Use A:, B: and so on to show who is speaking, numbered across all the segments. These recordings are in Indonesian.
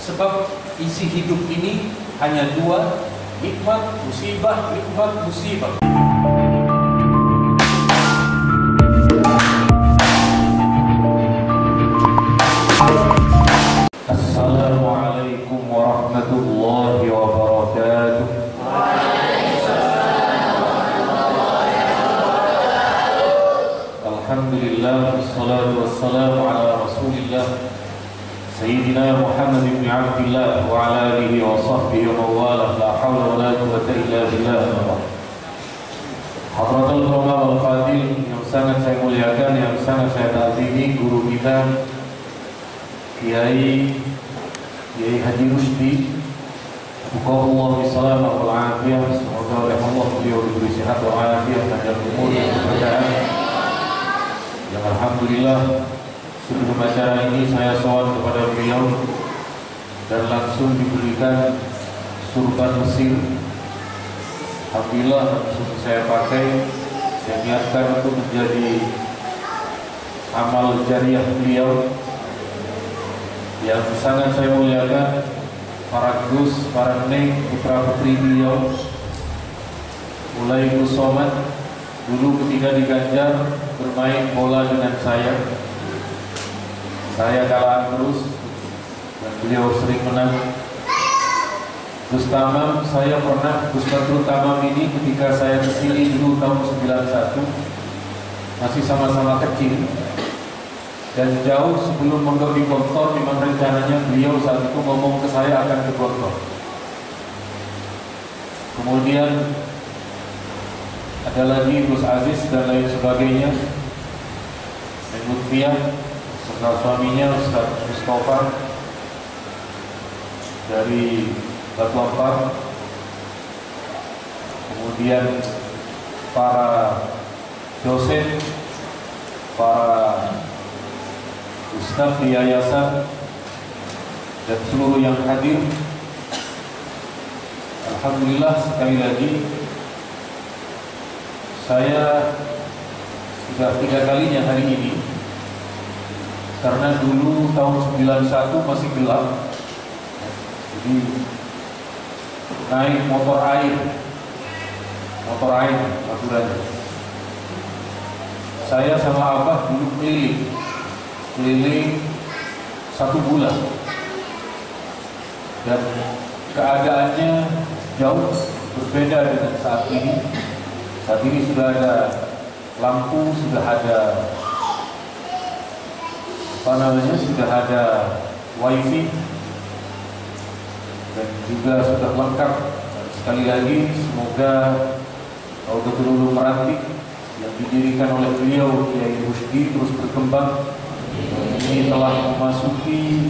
A: Sebab isi hidup ini hanya dua, nikmat musibah, nikmat musibah. Assalamualaikum warahmatullahi wabarakatuh. Alhamdulillah, wassalatu wassalamu ala rasulillah Sayyidina Muhammad ibn Abdillah wa ala alihi wa sahbihi wa mawalah, la hawla wa la quwwata illa billah. Hadratul ulama wal fadil yang sangat saya muliakan, yang sangat saya taati, guru kita Kiai Haji Rusdi, Bukaullah bisalamah wal afiyah. Semoga oleh Allah beliau diberi sehat wal afiyah, panjang umur dan keberkahan. Yang alhamdulillah sebelum acara ini saya soal kepada beliau dan langsung diberikan surban Mesir. Alhamdulillah langsung saya pakai, saya niatkan untuk menjadi amal jariah beliau. Yang sangat saya muliakan para gus, para neng, putra putri beliau, mulai Gus Somad dulu ketika di Ganjar bermain bola dengan saya kalah terus dan beliau sering menang. Gus Tamam, saya pernah Gus Badrul Tamam ini ketika saya kesini dulu tahun 91 masih sama-sama kecil. Dan jauh sebelum mondok di Gontor, memang rencananya beliau saat itu ngomong ke saya akan ke Gontor. Kemudian ada lagi Gus Aziz dan lain sebagainya, dan Lutfiah serta suaminya Ustaz Mustafa dari Batu Ampar. Kemudian para dosen, para ustaz di yayasan dan seluruh yang hadir. Alhamdulillah, sekali lagi saya sudah 3 kalinya hari ini, karena dulu tahun 91 masih gelap, jadi naik motor air aturannya. Saya sama Abah dulu keliling 1 bulan, dan keadaannya jauh berbeda dengan saat ini. Saat ini sudah ada lampu, sudah ada sudah ada wifi, dan juga sudah lengkap. Dan sekali lagi semoga Raudatul Ulum Meranti yang didirikan oleh beliau Kiai Rusdi terus berkembang. Ini telah memasuki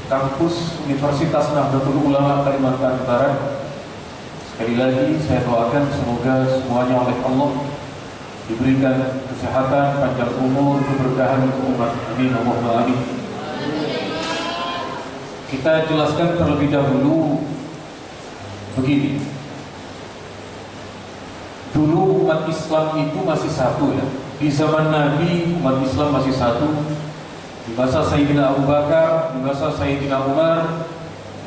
A: kampus Universitas Nahdlatul Ulama Kalimantan Barat. Sekali lagi saya doakan semoga semuanya oleh Allah diberikan kesehatan, panjang umur, keberkahan untuk umat. Amin, Allahumma amin. Kita jelaskan terlebih dahulu begini. Dulu umat Islam itu masih satu, ya. Di zaman Nabi umat Islam masih satu. Di masa Sayyidina Abu Bakar, di masa Sayyidina Umar,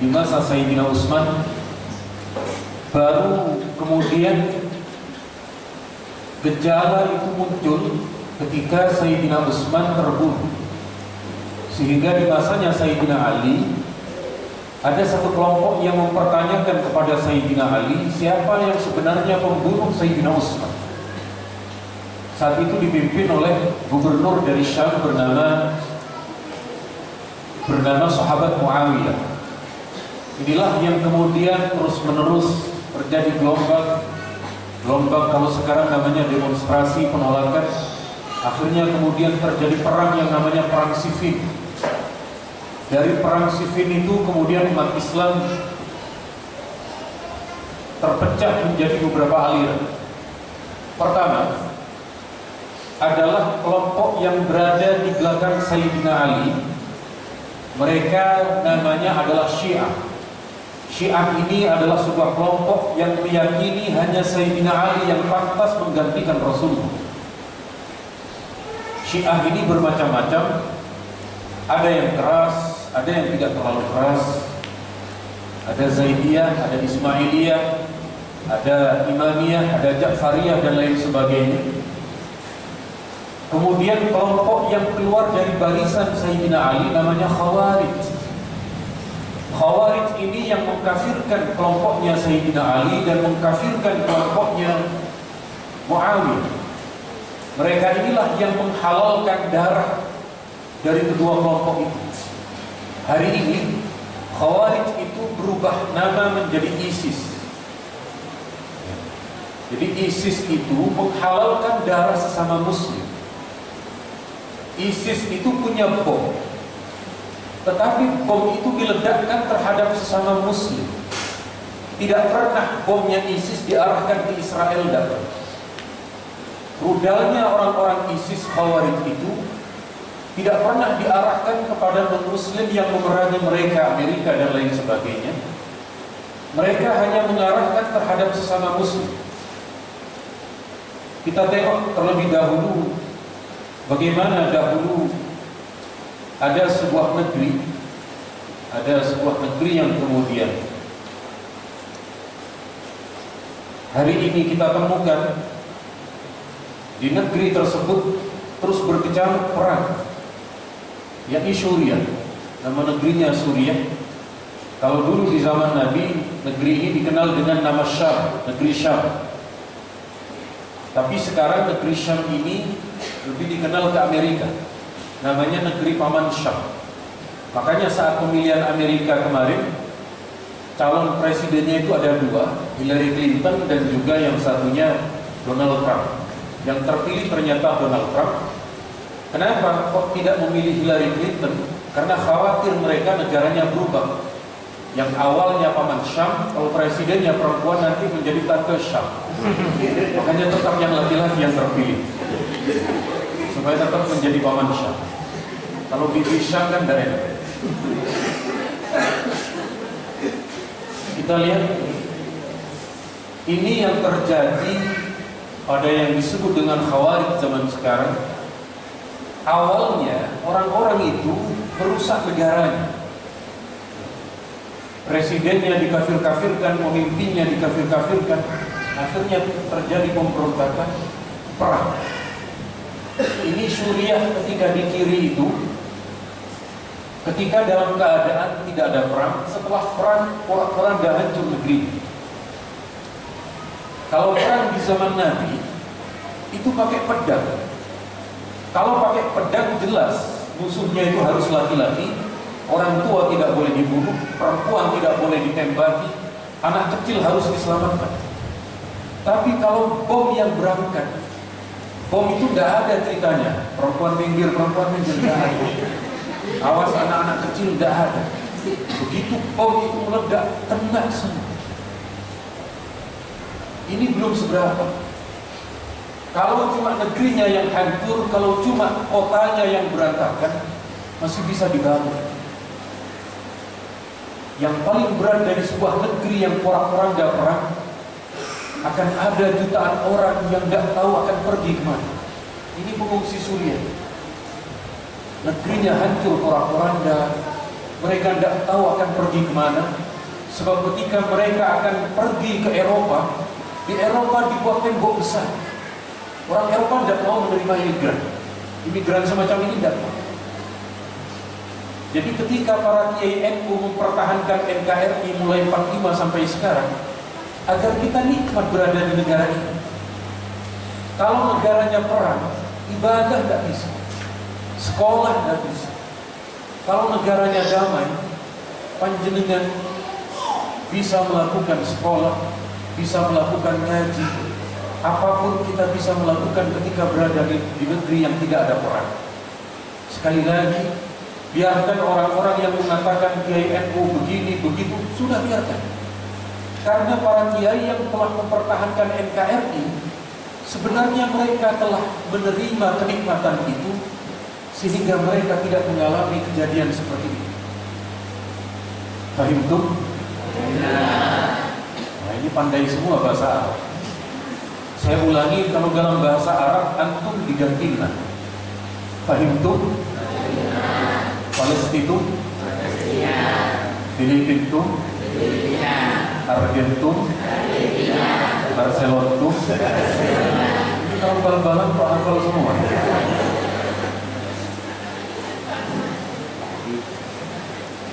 A: di masa Sayyidina Utsman. Baru kemudian gejala itu muncul ketika Sayyidina Utsman terbunuh. Sehingga di masanya Sayyidina Ali ada satu kelompok yang mempertanyakan kepada Sayyidina Ali, siapa yang sebenarnya pembunuh Sayyidina Utsman. Saat itu dipimpin oleh gubernur dari Syam bernama sahabat Muawiyah. Inilah yang kemudian terus-menerus terjadi gelombang kalau sekarang namanya demonstrasi penolakan. Akhirnya kemudian terjadi perang yang namanya Perang Siffin. Dari Perang Siffin itu kemudian umat Islam terpecah menjadi beberapa aliran. Pertama adalah kelompok yang berada di belakang Sayyidina Ali. Mereka namanya adalah Syiah. Syiah ini adalah sebuah kelompok yang meyakini hanya Sayyidina Ali yang pantas menggantikan Rasulullah. Syiah ini bermacam-macam. Ada yang keras, ada yang tidak terlalu keras, ada Zaidiyah, ada Ismailiyah, ada Imamiyah, ada Ja'fariyah dan lain sebagainya. Kemudian kelompok yang keluar dari barisan Sayyidina Ali namanya Khawarij. Khawarij ini yang mengkafirkan kelompoknya Sayyidina Ali dan mengkafirkan kelompoknya Muawiyah. Mereka inilah yang menghalalkan darah dari kedua kelompok itu. Hari ini Khawarij itu berubah nama menjadi ISIS. Jadi ISIS itu menghalalkan darah sesama muslim. ISIS itu punya bom, tetapi bom itu diledakkan terhadap sesama muslim. Tidak pernah bomnya ISIS diarahkan ke Israel dan rudalnya orang-orang ISIS Khawarij itu tidak pernah diarahkan kepada non-muslim yang memerangi mereka, Amerika dan lain sebagainya. Mereka hanya mengarahkan terhadap sesama muslim. Kita tengok terlebih dahulu bagaimana dahulu ada sebuah negeri yang kemudian hari ini kita temukan di negeri tersebut terus berkecamuk perang, yakni Suriah. Nama negerinya Suriah. Kalau dulu di zaman Nabi, negeri ini dikenal dengan nama Syam, negeri Syam. Tapi sekarang negeri Syam ini lebih dikenal ke Amerika. Namanya negeri Paman Syam. Makanya saat pemilihan Amerika kemarin, calon presidennya itu ada dua, Hillary Clinton dan juga yang satunya Donald Trump. Yang terpilih ternyata Donald Trump. Kenapa kok tidak memilih Hillary Clinton? Karena khawatir mereka negaranya berubah. Yang awalnya Paman Syam, kalau presidennya perempuan nanti menjadi Tante Syam. Makanya tetap yang laki-laki yang terpilih, supaya tetap menjadi Paman Syam. Kalau Bibi Syam kan tidak enak. Kita lihat ini yang terjadi pada yang disebut dengan Khawarij zaman sekarang. Awalnya orang-orang itu merusak negaranya. Presidennya dikafir-kafirkan, pemimpinnya dikafir-kafirkan. Akhirnya terjadi pemberontakan, perang. Ini Suriah ketika di kiri itu, ketika dalam keadaan tidak ada perang, setelah perang, orang tidak hancur negeri. Kalau perang di zaman Nabi, itu pakai pedang. Kalau pakai pedang jelas musuhnya itu harus laki-laki, orang tua tidak boleh dibunuh, perempuan tidak boleh ditembaki, anak kecil harus diselamatkan. Tapi kalau bom yang berangkat, bom itu tidak ada ceritanya, perempuan minggir, tidak ada. Awas anak-anak kecil, tidak ada. Begitu bom itu meledak, kena semua. Ini belum seberapa. Kalau cuma negerinya yang hancur, kalau cuma kotanya yang berantakan, masih bisa dibangun. Yang paling berat dari sebuah negeri yang porak-poranda perang, akan ada jutaan orang yang tidak tahu akan pergi kemana. Ini pengungsi Suriah. Negerinya hancur porak-poranda, mereka tidak tahu akan pergi kemana. Sebab ketika mereka akan pergi ke Eropa, di Eropa dibuat tembok besar. Orang Eropa tidak mau menerima imigran semacam ini tidak mau. Jadi ketika para Kiai NU mempertahankan NKRI mulai 45 sampai sekarang, agar kita nikmat berada di negara ini. Kalau negaranya perang, ibadah tidak bisa, sekolah tidak bisa. Kalau negaranya damai, panjenengan bisa melakukan sekolah, bisa melakukan ngaji, apapun kita bisa melakukan ketika berada di negeri yang tidak ada perang. Sekali lagi, biarkan orang-orang yang mengatakan Kiai NU begini begitu, sudah biarkan. Karena para kiai yang telah mempertahankan NKRI, sebenarnya mereka telah menerima kenikmatan itu, sehingga mereka tidak mengalami kejadian seperti ini. Paham tuh? Nah, ini pandai semua bahasa Arab. Saya ulangi, kalau dalam bahasa Arab antum digantikan. Paham tuh? Palestina, Filipintum, Argentum, Barcelontum. Ini kalau bal-balan Pak hafal semua.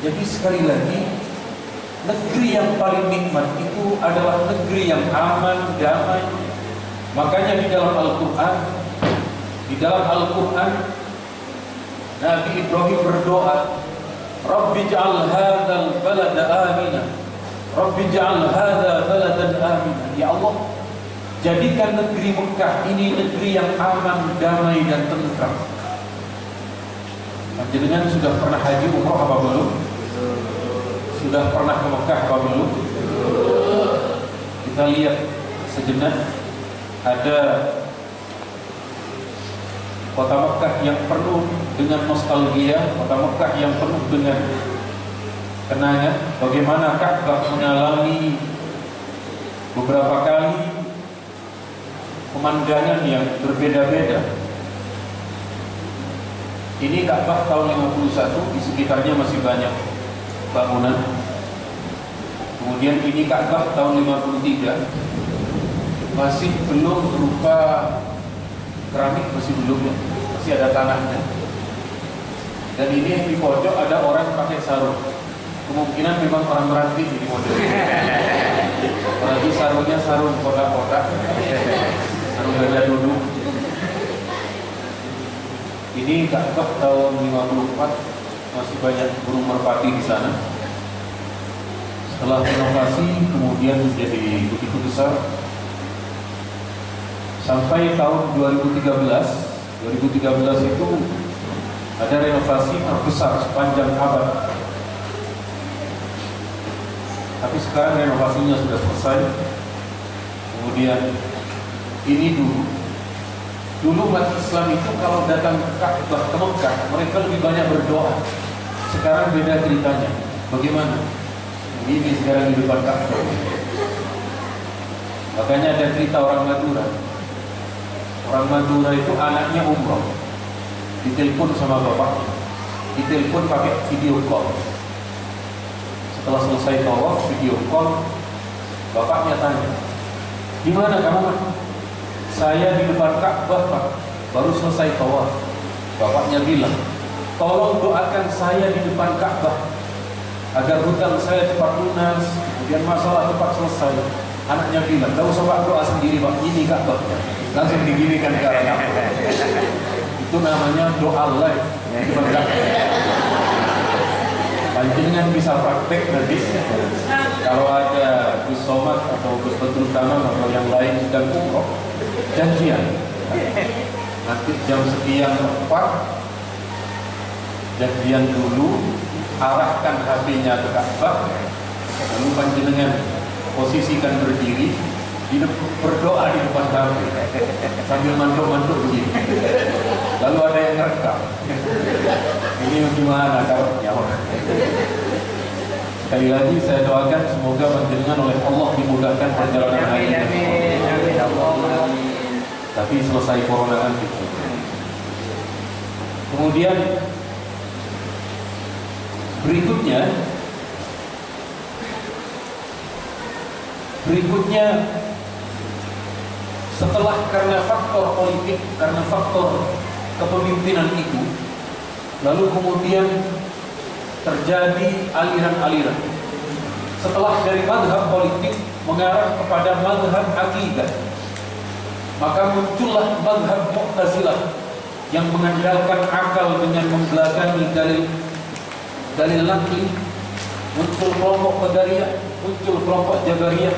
A: Jadi sekali lagi, negeri yang paling nikmat itu adalah negeri yang aman, damai. Makanya di dalam Al-Quran, Nabi Ibrahim berdoa, Rabbi ja'al hadzal balada amina, Rabbi ja'al hadzal baladan amina. Ya Allah, jadikan negeri Mekah ini negeri yang aman, damai dan tentram. Panjenengan sudah pernah haji umroh apa belum? Sudah pernah ke Mekah apa belum? Kita lihat sejenak, ada kota Mekah yang penuh dengan nostalgia, kota Mekah yang penuh dengan kenangan. Bagaimana Ka'bah mengalami beberapa kali pemandangan yang berbeda-beda. Ini Ka'bah tahun 51, di sekitarnya masih banyak bangunan. Kemudian ini Ka'bah tahun 53, masih belum berupa keramik, masih belum ya, masih ada tanahnya. Dan ini di pojok ada orang pakai sarung. Kemungkinan memang orang merantau di pojok. Apalagi sarungnya sarung kotak-kotak, sarung gajah duduk. Ini Ka'bah tahun 54, masih banyak burung merpati di sana. Setelah renovasi kemudian menjadi begitu besar. Sampai tahun 2013 itu ada renovasi terbesar sepanjang abad. Tapi sekarang renovasinya sudah selesai. Kemudian ini dulu umat Islam itu kalau datang ke Ka'bah, ke Mekah, mereka lebih banyak berdoa. Sekarang beda ceritanya. Bagaimana? Ini sekarang di depan Ka'bah. Makanya ada cerita orang Madura. Orang Madura itu anaknya umroh, ditelepon sama bapaknya, ditelepon pakai video call. Setelah selesai tawaf, video call, bapaknya tanya, di mana kamu, Mas? Saya di depan Ka'bah, Pak, baru selesai tawaf. Bapaknya bilang, tolong doakan saya di depan Ka'bah agar hutang saya cepat lunas, kemudian masalah cepat selesai. Anaknya bilang, gak usah Pak, doa sendiri Pak, ini Ka'bah. Langsung diginikan ke arah Ka'bah. Itu namanya doa live. Panjenengan bisa praktek nanti. Kalau ada Gus Somad atau Gus Badrul Tamam atau yang lain sedang umroh, janjian. Nanti jam sekian tepat, janjian dulu, arahkan HP-nya ke Ka'bah, lalu panjenengan posisikan berdiri, berdoa di depan HP sambil manduk-manduk begini. Lalu ada yang ngerekam. Ini gimana caranya? Sekali lagi saya doakan semoga panjenengan oleh Allah dimudahkan perjalanan haji. Tapi selesai corona nanti. Kemudian berikutnya setelah karena faktor politik, karena faktor kepemimpinan itu, lalu kemudian terjadi aliran-aliran. Setelah dari mazhab politik mengarah kepada mazhab akidah, maka muncullah mazhab Mu'tazilah yang mengandalkan akal dengan membelakangi dalil naqli. Muncul kelompok Qadariyah, muncul kelompok Jabariyah.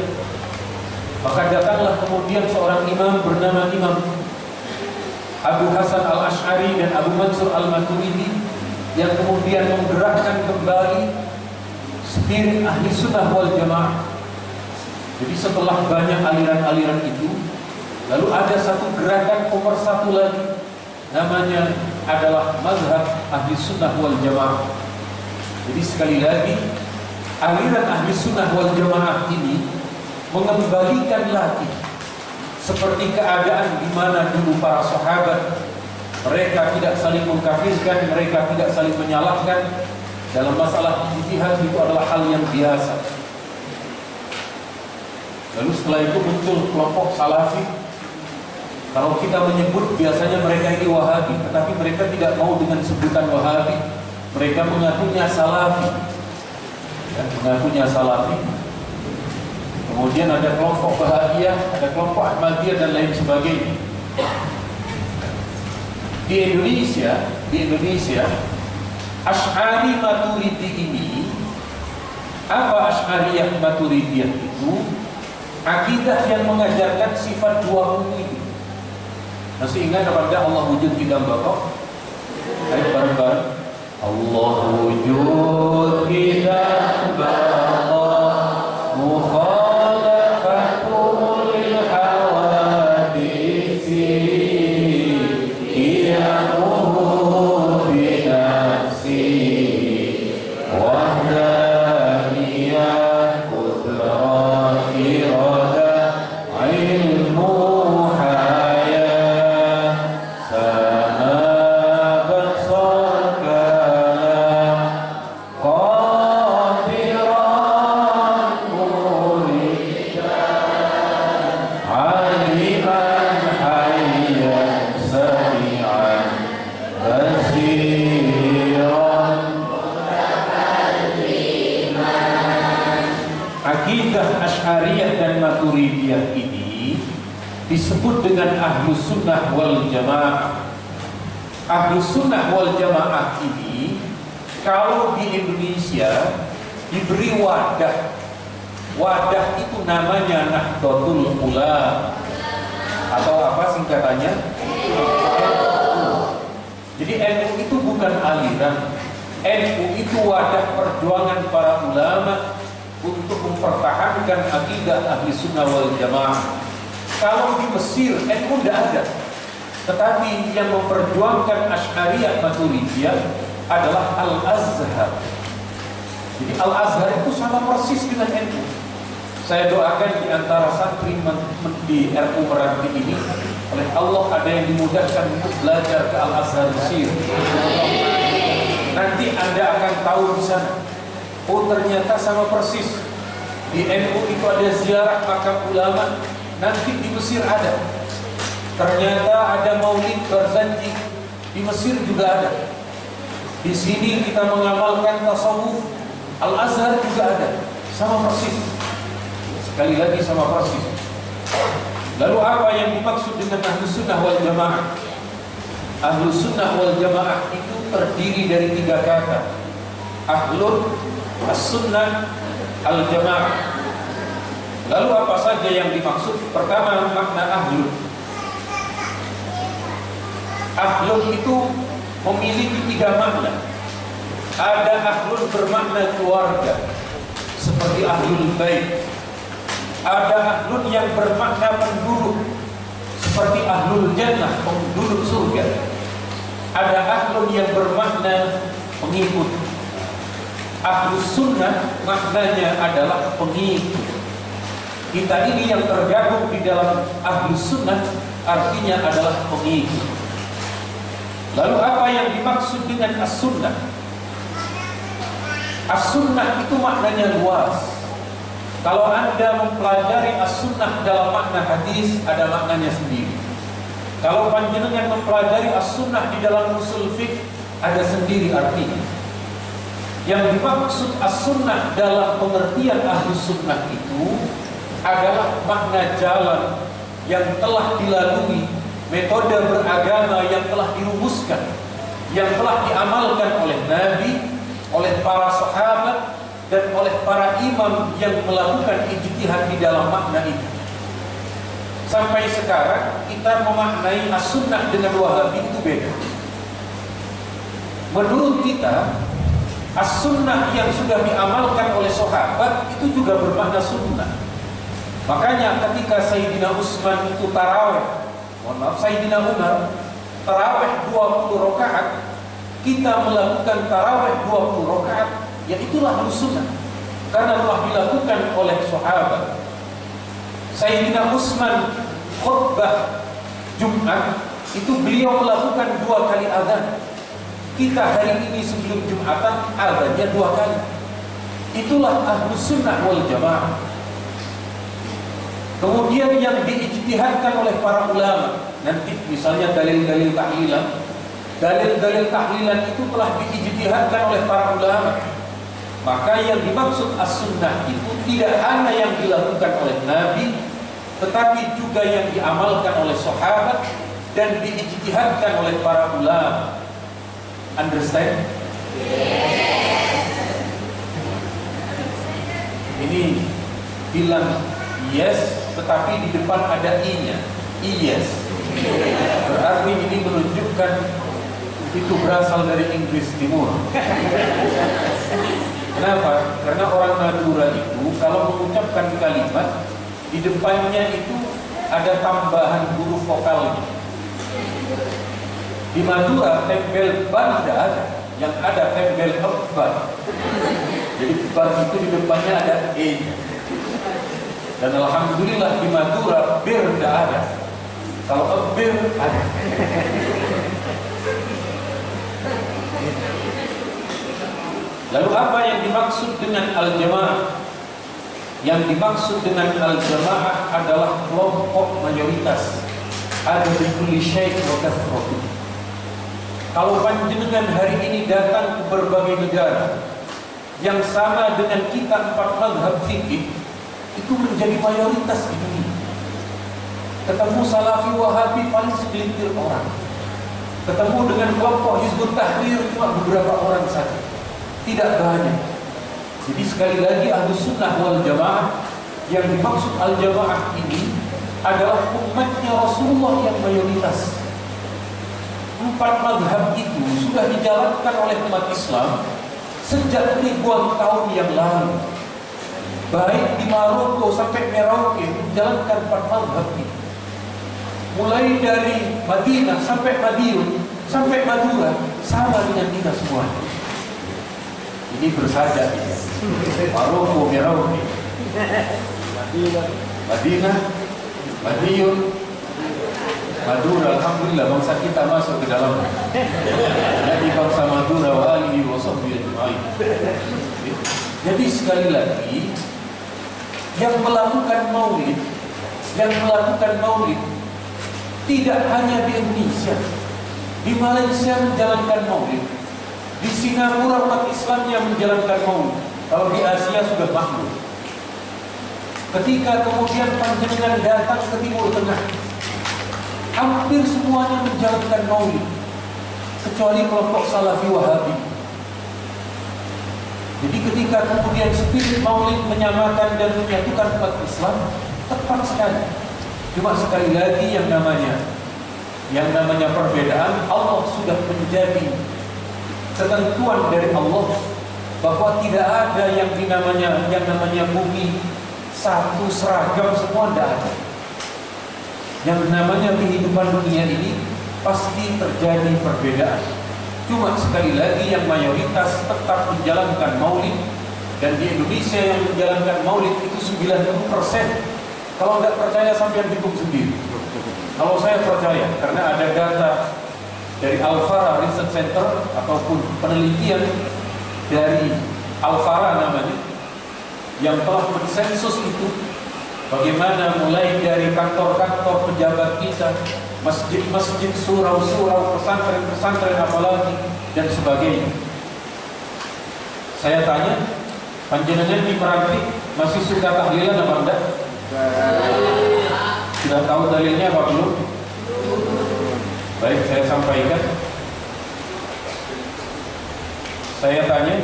A: Maka datanglah kemudian seorang imam bernama Imam Abu Hasan Al-Ash'ari dan Abu Mansur Al-Maturidi yang kemudian menggerakkan kembali spirit ahli sunnah wal jamaah. Jadi setelah banyak aliran-aliran itu, lalu ada satu gerakan nomor satu lagi, namanya adalah mazhab ahli sunnah wal jamaah. Jadi sekali lagi, aliran ahli sunnah wal jamaah ini mengembalikan lagi seperti keadaan di mana dulu para sahabat, mereka tidak saling mengkafirkan, mereka tidak saling menyalahkan, dalam masalah ijtihad itu adalah hal yang biasa. Lalu setelah itu muncul kelompok Salafi. Kalau kita menyebut biasanya mereka ini Wahabi, tetapi mereka tidak mau dengan sebutan Wahabi. Mereka mengakunya Salafi, ya, mengakunya Salafi. Kemudian ada kelompok Bahagia, ada kelompok Ahmadiyah dan lain sebagainya. Di Indonesia, Asy'ari Maturidi ini, apa Asy'ariyah Maturidiyah itu? Akidah yang mengajarkan sifat dua ini. Masih ingat kepada Allah wujud tidak bapak? Ayo bareng-bareng. Allah wujud tidak bapak, mukhalafatul hawadisi, qiyamuhu binafsi, wahdaniyah qudrah iradah ilmu Asy'ariyah dan Maturidiyah ini disebut dengan Ahlus Sunnah wal Jamaah. Ahlus Sunnah wal Jamaah ini kalau di Indonesia diberi wadah. Wadah itu namanya Nahdlatul Ulama atau apa singkatannya? Jadi NU itu bukan aliran. NU itu wadah perjuangan para ulama untuk mempertahankan akidah ahli sunnah wal jamaah. Kalau di Mesir NU tidak ada, tetapi yang memperjuangkan Asy'ariyah Maturidiyah adalah Al-Azhar. Jadi Al-Azhar itu sama persis dengan NU. Saya doakan di antara santri di RU Meranti ini, oleh Allah ada yang dimudahkan untuk belajar ke Al-Azhar Mesir. Nanti Anda akan tahu di sana. Oh ternyata sama persis. Di NU itu ada ziarah makam ulama, nanti di Mesir ada. Ternyata ada maulid Barzanji, di Mesir juga ada. Di sini kita mengamalkan tasawuf, Al-Azhar juga ada. Sama persis. Sekali lagi sama persis. Lalu apa yang dimaksud dengan Ahlus Sunnah wal Jamaah? Ahlus Sunnah wal Jamaah itu terdiri dari 3 kata. Ahlul As-Sunnah Al-Jamaah. Lalu apa saja yang dimaksud? Pertama, makna ahlul. Ahlul itu memiliki 3 makna. Ada ahlul bermakna keluarga, seperti ahlul bait. Ada ahlul yang bermakna penduduk, seperti ahlul jannah, penduduk surga. Ada ahlul yang bermakna pengikut. Ahlus sunnah maknanya adalah pengikut. Kita ini yang tergabung di dalam ahlus sunnah artinya adalah pengikut. Lalu apa yang dimaksud dengan as-sunnah? As-sunnah itu maknanya luas. Kalau Anda mempelajari as-sunnah dalam makna hadis, ada maknanya sendiri. Kalau panjenengan mempelajari as-sunnah di dalam usul fiqh, ada sendiri artinya. Yang dimaksud as-sunnah dalam pengertian ahlus sunnah itu adalah makna jalan yang telah dilalui, metode beragama yang telah dirumuskan, yang telah diamalkan oleh Nabi, oleh para sahabat, dan oleh para imam yang melakukan ijtihad di dalam makna itu. Sampai sekarang kita memaknai as-sunnah dengan Wahabi itu beda. Menurut kita, as-sunnah yang sudah diamalkan oleh sahabat itu juga bermakna sunnah. Makanya ketika Sayyidina Utsman itu tarawih, Sayyidina Umar tarawih 20 rakaat, kita melakukan tarawih 20 rakaat, ya itulah sunnah karena telah dilakukan oleh sahabat. Sayyidina Utsman khutbah Jumat itu beliau melakukan 2 kali azan. Kita hari ini sebelum Jumatan azannya 2 kali. Itulah Ahlus Sunnah wal Jamaah. Kemudian yang diijtihadkan oleh para ulama, nanti misalnya dalil-dalil tahlilan. Dalil-dalil tahlilan itu telah diijtihadkan oleh para ulama. Maka yang dimaksud as-sunnah itu tidak hanya yang dilakukan oleh Nabi, tetapi juga yang diamalkan oleh sahabat dan diijtihadkan oleh para ulama. Understand? Ini bilang yes, tetapi di depan ada i-nya. Yes. Berarti ini menunjukkan itu berasal dari Inggris Timur. Kenapa? Karena orang Madura itu kalau mengucapkan kalimat di depannya itu ada tambahan huruf vokalnya. Di Madura tempel ban tidak ada, yang ada tempel ban. Jadi ban itu di depannya ada e-nya. Dan alhamdulillah di Madura bir tidak ada. Kalau bir ada. Lalu apa yang dimaksud dengan al-jamaah? Yang dimaksud dengan al-jamaah adalah kelompok mayoritas. Ada di kulli syai' wa kathratuh. Kalau panjenengan hari ini datang ke berbagai negara yang sama dengan kita 4 mazhab fikih, itu menjadi mayoritas di dunia. Ketemu Salafi Wahabi paling segelintir orang. Ketemu dengan kelompok Hizbut Tahrir cuma beberapa orang saja. Tidak banyak. Jadi sekali lagi Ahlus Sunnah wal Jamaah, yang dimaksud al-jamaah ini adalah umatnya Rasulullah yang mayoritas. 4 mazhab itu sudah dijalankan oleh umat Islam sejak ribuan tahun yang lalu. Baik di Maroko sampai Merauke menjalankan 4 mazhab ini. Mulai dari Madinah sampai Madiun sampai Madura sama dengan kita semua. Ini bersaja ya. Maroko, Merauke, Madinah, Madiun, Madura. Alhamdulillah bangsa kita masuk ke dalam. Jadi bangsa Madura wa alihi wa sahbihi ajma'in. Jadi sekali lagi yang melakukan maulid tidak hanya di Indonesia. Di Malaysia menjalankan maulid. Di Singapura umat Islam yang menjalankan maulid. Kalau di Asia sudah makmur. Ketika kemudian panjenengan datang ke Timur Tengah, hampir semuanya menjalankan maulid, kecuali kelompok Salafi Wahabi. Jadi ketika kemudian spirit maulid menyamakan dan menyatukan umat Islam, tepat sekali. Cuma sekali lagi yang namanya perbedaan, Allah sudah menjadi ketentuan dari Allah bahwa tidak ada yang namanya bumi satu seragam semua, tidak ada. Yang namanya kehidupan dunia ini pasti terjadi perbedaan. Cuma sekali lagi yang mayoritas tetap menjalankan maulid, dan di Indonesia yang menjalankan maulid itu 90%. Kalau nggak percaya sampai hitung sendiri. Kalau saya percaya, karena ada data dari Al-Fara Research Center ataupun penelitian dari Al-Fara namanya, yang telah mensensus itu bagaimana mulai dari kantor-kantor pejabat kita, masjid-masjid, surau-surau, pesantren-pesantren apalagi dan sebagainya. Saya tanya, panjenengan di Meranti masih suka tahlilan apa enggak? Sudah tahu dalilnya apa belum? Baik, saya sampaikan. Saya tanya,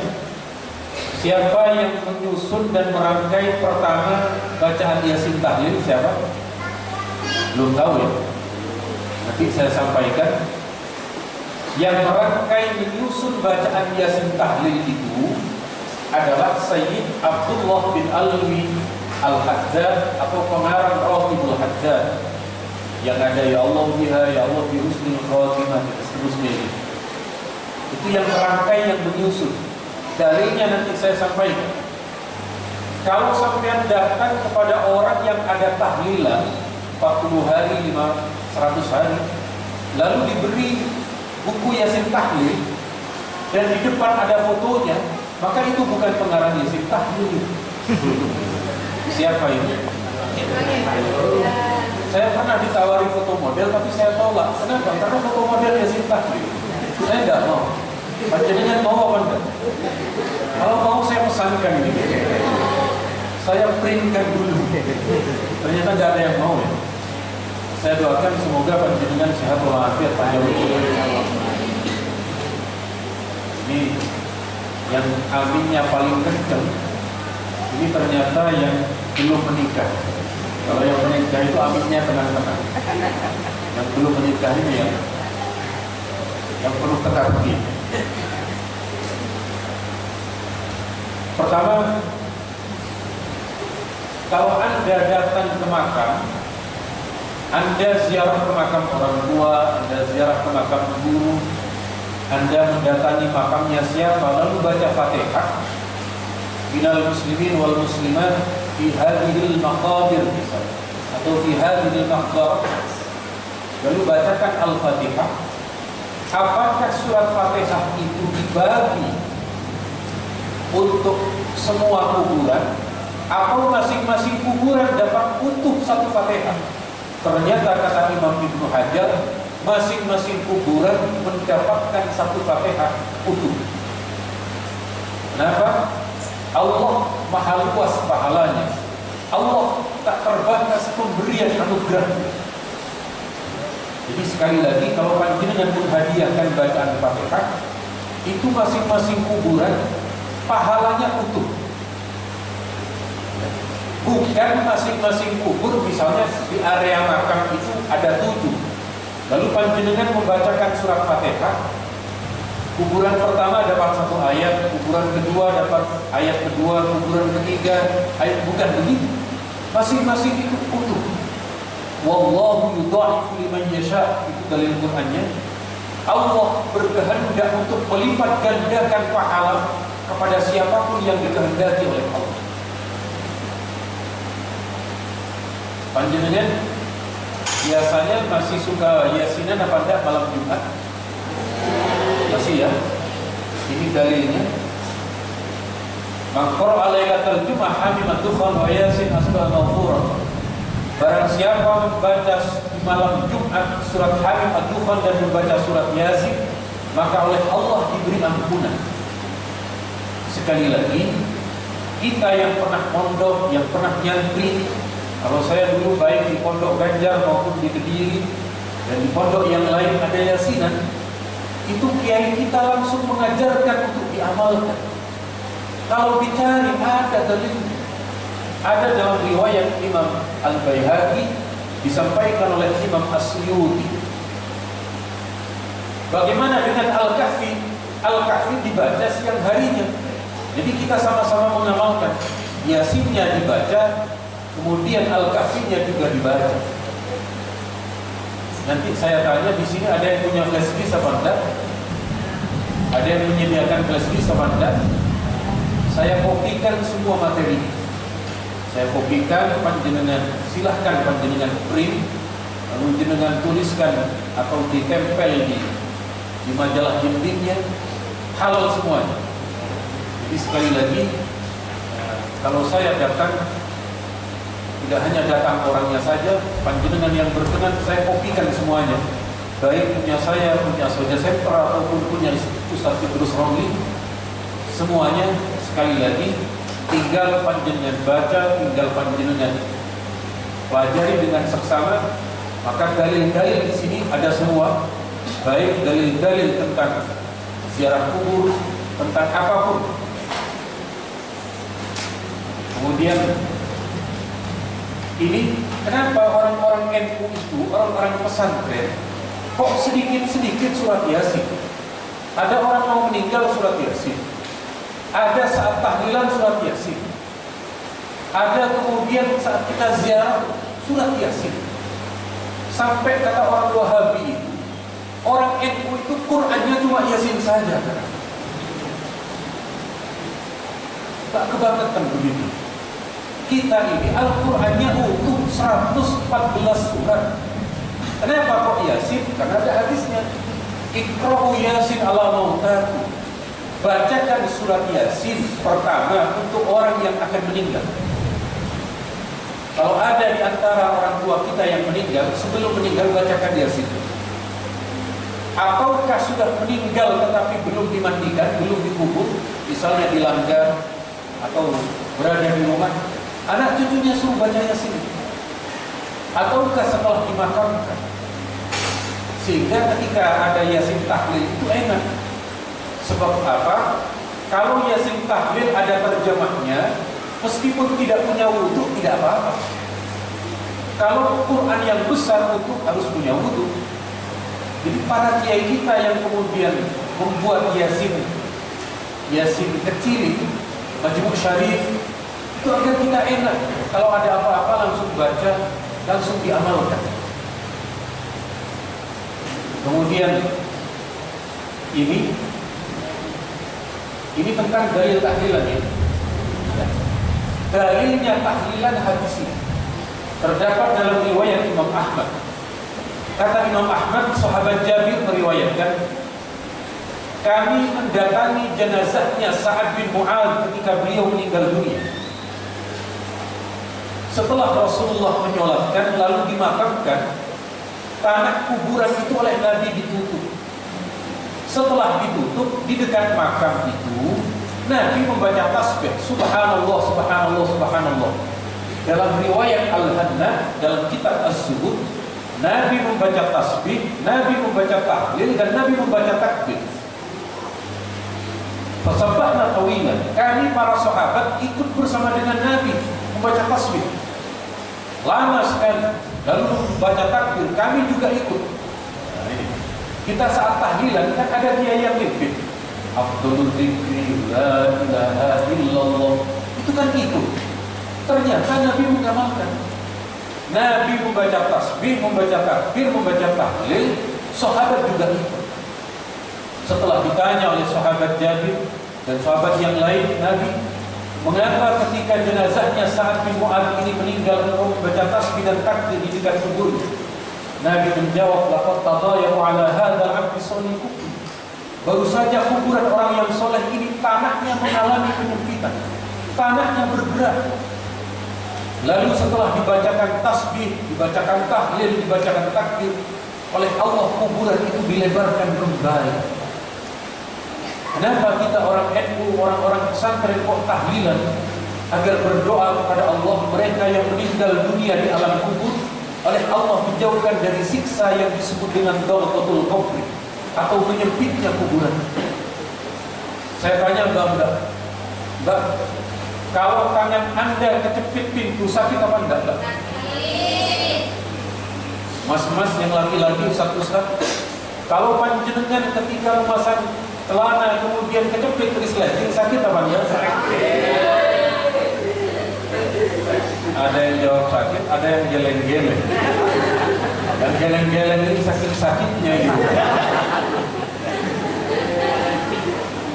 A: siapa yang menyusun dan merangkai pertama bacaan Yasin tahlil? Siapa? Belum tahu ya? Nanti saya sampaikan. Yang merangkai menyusun bacaan Yasin tahlil itu adalah Sayyid Abdullah bin Alwi Al-Haddad atau pengarang Rawatibul Haddad, yang ada ya Allah biha, ya Allah bi husnil khatimah dan seterusnya. Itu yang merangkai, yang menyusun. Dalilnya nanti saya sampaikan. Kalau sampean datang kepada orang yang ada tahlilan 40 hari, 100 hari, lalu diberi buku Yasin tahlil, dan di depan ada fotonya, maka itu bukan pengarang Yasin tahlil. Siapa ini? Saya pernah ditawari foto model, tapi saya tolak. Kenapa? Karena foto model Yasin tahlil. Saya nggak mau. Panjenengan mau apa enggak? Kalau mau saya pesankan ini. Saya printkan dulu. Ternyata nggak ada yang mau ya. Saya doakan semoga panjenengan sehat walafiat panjang umur. Ini yang aminnya paling kencang. Ini ternyata yang belum menikah. Kalau yang menikah itu aminnya tenang-tenang. Yang belum menikah ini yang perlu teka-teki. Pertama, kalau Anda datang ke makam, Anda ziarah ke makam orang tua, Anda ziarah ke makam guru, Anda mendatangi makamnya siapa, lalu baca Fatihah, minal muslimin wal muslimat fi hadhil maqabir misalnya, atau fi hadhil maqbar, lalu bacakan Al-Fatihah. Apakah surat Fatihah itu dibagi untuk semua kuburan, atau masing-masing kuburan dapat utuh satu Fatihah? Ternyata kata Imam Ibnu Hajar, masing-masing kuburan mendapatkan satu Fatihah utuh. Kenapa? Allah maha luas pahalanya. Allah tak terbatas pemberian anugerahnya. Jadi sekali lagi, kalau panjenengan menghadiahkan bacaan Fatihah, itu masing-masing kuburan pahalanya utuh. Bukan masing-masing kubur, misalnya di area makam itu ada 7, lalu panjenengan membacakan surat Fatihah, kuburan pertama dapat 1 ayat, kuburan kedua dapat ayat kedua, kuburan ketiga ayat, bukan begitu. Masing-masing itu utuh. Wallahu yudha'ifu liman yasha, itu dalil Qur'annya. Allah berkehendak untuk melipat gandakan pahala kepada siapapun yang dikehendaki oleh Allah. Panjenengan biasanya masih suka yasinan apa enggak malam Jumat? Masih ya? Ini dalilnya. Man qara'a lailatal jum'ah hamimat dukhan wa yasin asbah maghfura. Barang siapa membaca di malam Jumat surat Hamim ad-Dukhan dan membaca surat Yasin, maka oleh Allah diberi ampunan. Sekali lagi, kita yang pernah mondok, yang pernah nyantri, kalau saya dulu baik di Pondok Ganjar maupun di Kediri dan di pondok yang lain ada yasinan, itu kiai kita langsung mengajarkan untuk diamalkan. Kalau dicari ada dalilnya. Ada dalam riwayat Imam Al-Baihaqi, disampaikan oleh Imam As-Suyuti. Bagaimana dengan Al-Kahfi? Al-Kahfi dibaca siang harinya. Jadi kita sama-sama mengamalkan. Yasinnya dibaca, kemudian Al-Kahfinya juga dibaca. Nanti saya tanya di sini ada yang punya flash disk apa enggak? Ada yang menyediakan flash disk apa enggak? Saya kopikan semua materi. Saya kopikan, panjenengan silahkan panjenengan print, lalu jenengan tuliskan atau ditempel di majalah jendingnya, halal semuanya. Jadi sekali lagi, kalau saya datang, tidak hanya datang orangnya saja, panjenengan yang berkenan saya kopikan semuanya, baik punya saya, punya Saudara Sempra ataupun punya Ustaz Idrus Romli, semuanya sekali lagi. Tinggal panjenengan baca, tinggal panjenengan pelajari dengan seksama, maka dalil-dalil di sini ada semua, baik dalil-dalil tentang ziarah kubur, tentang apapun. Kemudian ini kenapa orang-orang NU itu, orang-orang pesantren, kok sedikit-sedikit surat Yasin? Ada orang mau meninggal surat Yasin. Ada saat tahlilan surat Yasin. Ada kemudian saat kita ziarah surat Yasin. Sampai kata orang Wahabi itu, orang NU itu Qur'annya cuma Yasin saja. Tak kebangetan begitu. Kita ini Al-Qur'annya utuh 114 surat. Kenapa kok Yasin? Karena ada hadisnya. Iqra'u Yasin ala mautaku.
B: bacakan surat Yasin pertama untuk orang yang akan meninggal. Kalau ada di antara orang tua kita yang meninggal, sebelum meninggal bacakan Yasin. Ataukah sudah meninggal tetapi belum dimandikan, belum dikubur, misalnya dilanggar atau berada di rumah, anak cucunya suruh baca Yasin. Ataukah setelah dimakamkan, sehingga ketika ada Yasin tahlil itu enak. Sebab apa? Kalau Yasin tahlil ada terjemahnya, meskipun tidak punya wudhu tidak apa-apa. Kalau Quran yang besar itu harus punya wudhu. Jadi para kiai kita yang kemudian membuat Yasin kecil, Majmu' Syarif, itu agar kita enak. Kalau ada apa-apa langsung baca, langsung diamalkan. Kemudian ini tentang dalil tahlilan ya. Dalilnya tahlilan hadis ini terdapat dalam riwayat Imam Ahmad. Kata Imam Ahmad, sahabat Jabir meriwayatkan, kami mendatangi jenazahnya Sa'ad bin Mu'adz ketika beliau meninggal dunia. Setelah Rasulullah menyolatkan lalu dimakamkan, tanah kuburan itu oleh Nabi ditutup. Setelah ditutup, di dekat makam itu Nabi membaca tasbih, subhanallah, subhanallah, subhanallah. Dalam riwayat Al-Hannah, dalam kitab Az-Zuhud, Nabi membaca tasbih, Nabi membaca tahlil, dan Nabi membaca takbir. Fasabbahna tawilan, kami para sahabat ikut bersama dengan Nabi membaca tasbih lama sekali, lalu membaca takbir, kami juga ikut. Kita saat tahlilan kan ada kiai yang mimpin, afdhalul dzikri la ilaha illallah, itu kan ikut. Ternyata Nabi mengamalkan. Nabi membaca tasbih, membaca takbir, membaca tahlil, sahabat juga ikut. Setelah ditanya oleh sahabat Jabir dan sahabat yang lain, Nabi, mengapa ketika jenazahnya Sa'ad bin Mu'adz ini meninggal engkau membaca tasbih dan takbir di dekat kuburnya? Nabi menjawab, laqad tadayyu ala hadzal 'abdi salih. Baru saja kuburan orang yang soleh ini tanahnya mengalami penyempitan, tanahnya bergerak. Lalu setelah dibacakan tasbih, dibacakan tahlil, dibacakan takbir, oleh Allah kuburan itu dilebarkan kembali. Kenapa kita orang NU, orang-orang pesantren kok tahlilan agar berdoa kepada Allah mereka yang meninggal dunia di alam kubur, oleh Allah dijauhkan dari siksa yang disebut dengan dawqatul qabr atau menyempitnya kuburan. Saya tanya Mbak, kalau tangan Anda kecepit pintu sakit apa enggak, Mbak? Mas-mas yang laki-laki, Ustaz, kalau panjenengan ketika memasang celana kemudian kecepit resleting sakit apa enggak? Ada yang jawab sakit, ada yang geleng-geleng. Dan geleng-geleng ini sakit-sakitnya gitu.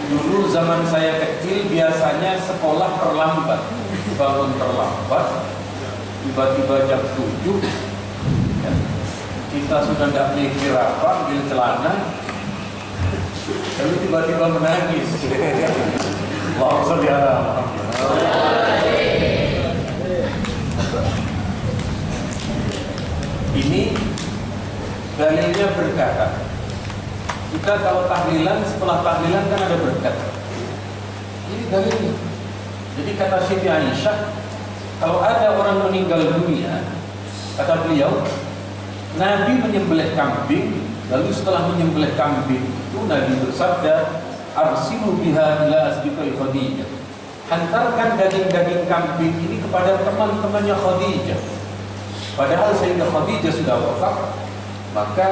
B: Dulu zaman saya kecil biasanya sekolah terlambat, bangun terlambat, tiba-tiba jam 7 ya, kita sudah tidak mikir apa, ambil celana, lalu tiba-tiba menangis. Allahumma sholli ala Muhammad. Ini dalilnya berkata, kita kalau tahlilan, setelah tahlilan kan ada berkat. Ini dalilnya. Jadi kata Siti Aisyah, kalau ada orang meninggal dunia, kata beliau, Nabi menyembelih kambing, lalu setelah menyembelih kambing itu Nabi bersabda, arsilu biha ila asdiqai Khadijah. Hantarkan daging-daging kambing ini kepada teman-temannya Khadijah. Padahal Sayyidah Khadijah sudah wafat, maka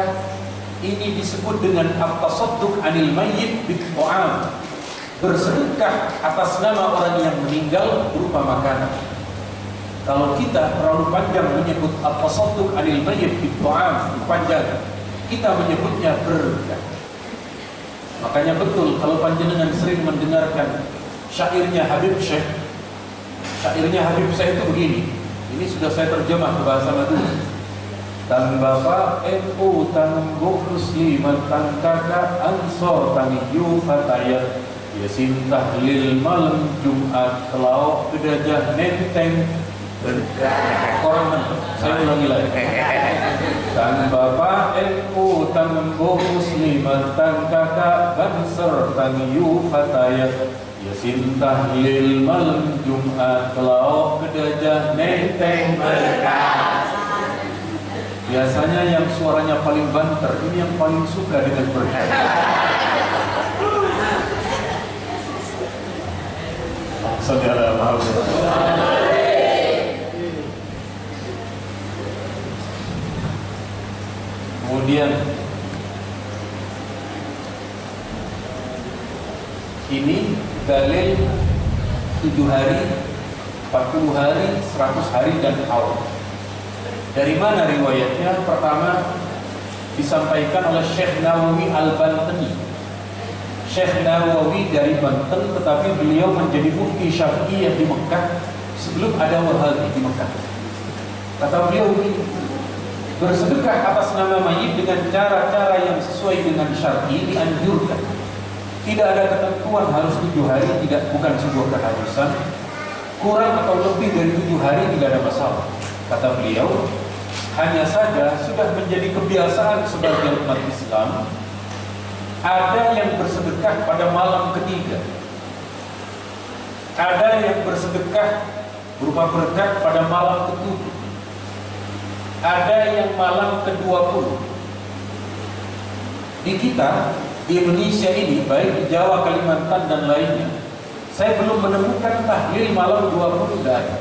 B: ini disebut dengan at-tasadduq 'anil mayyit bit-ta'am. Bersedekah atas nama orang yang meninggal berupa makanan. Kalau kita terlalu panjang menyebut at-tasadduq 'anil mayyit bit-ta'am, panjang, kita menyebutnya berkah. Makanya betul kalau panjenengan sering mendengarkan syairnya Habib Syekh. Syairnya Habib Syekh itu begini. Ini sudah saya terjemah ke bahasa Madura. Tang Bapak NU, tang Bu Muslimat, tang Kakak Ansor, tang Yu Fatayat,
A: Yasin tahlil malam Jumat kelao kedajah nenteng orang mentok. Saya ulangi lagi. Tan bapak NU tan bu muslimat tan kakak banser tan yu fatayat. Yasin tahlil malam Jumat kelao kedajah nenteng berkah. Biasanya yang suaranya paling banter ini yang paling suka dengan berkah. Saudara Muhammad. Kemudian ini dalil 7 hari, 40 hari, 100 hari dan haul. Dari mana riwayatnya? Pertama disampaikan oleh Syekh Nawawi Al-Bantani. Syekh Nawawi dari Banten, tetapi beliau menjadi mufti Syafi'iyah di Mekah sebelum ada Wahabi di Mekah. Kata beliau ini, bersedekah atas nama mayit dengan cara-cara yang sesuai dengan syar'i dianjurkan. Tidak ada ketentuan harus 7 hari, bukan sebuah keharusan. Kurang atau lebih dari 7 hari tidak ada masalah. Kata beliau, hanya saja sudah menjadi kebiasaan sebagian umat Islam. Ada yang bersedekah pada malam ketiga. Ada yang bersedekah berupa berkat pada malam ke-7. Ada yang malam ke-20. Di kita, di Indonesia ini, baik di Jawa, Kalimantan dan lainnya, saya belum menemukan tahlil malam 20 tidak ada.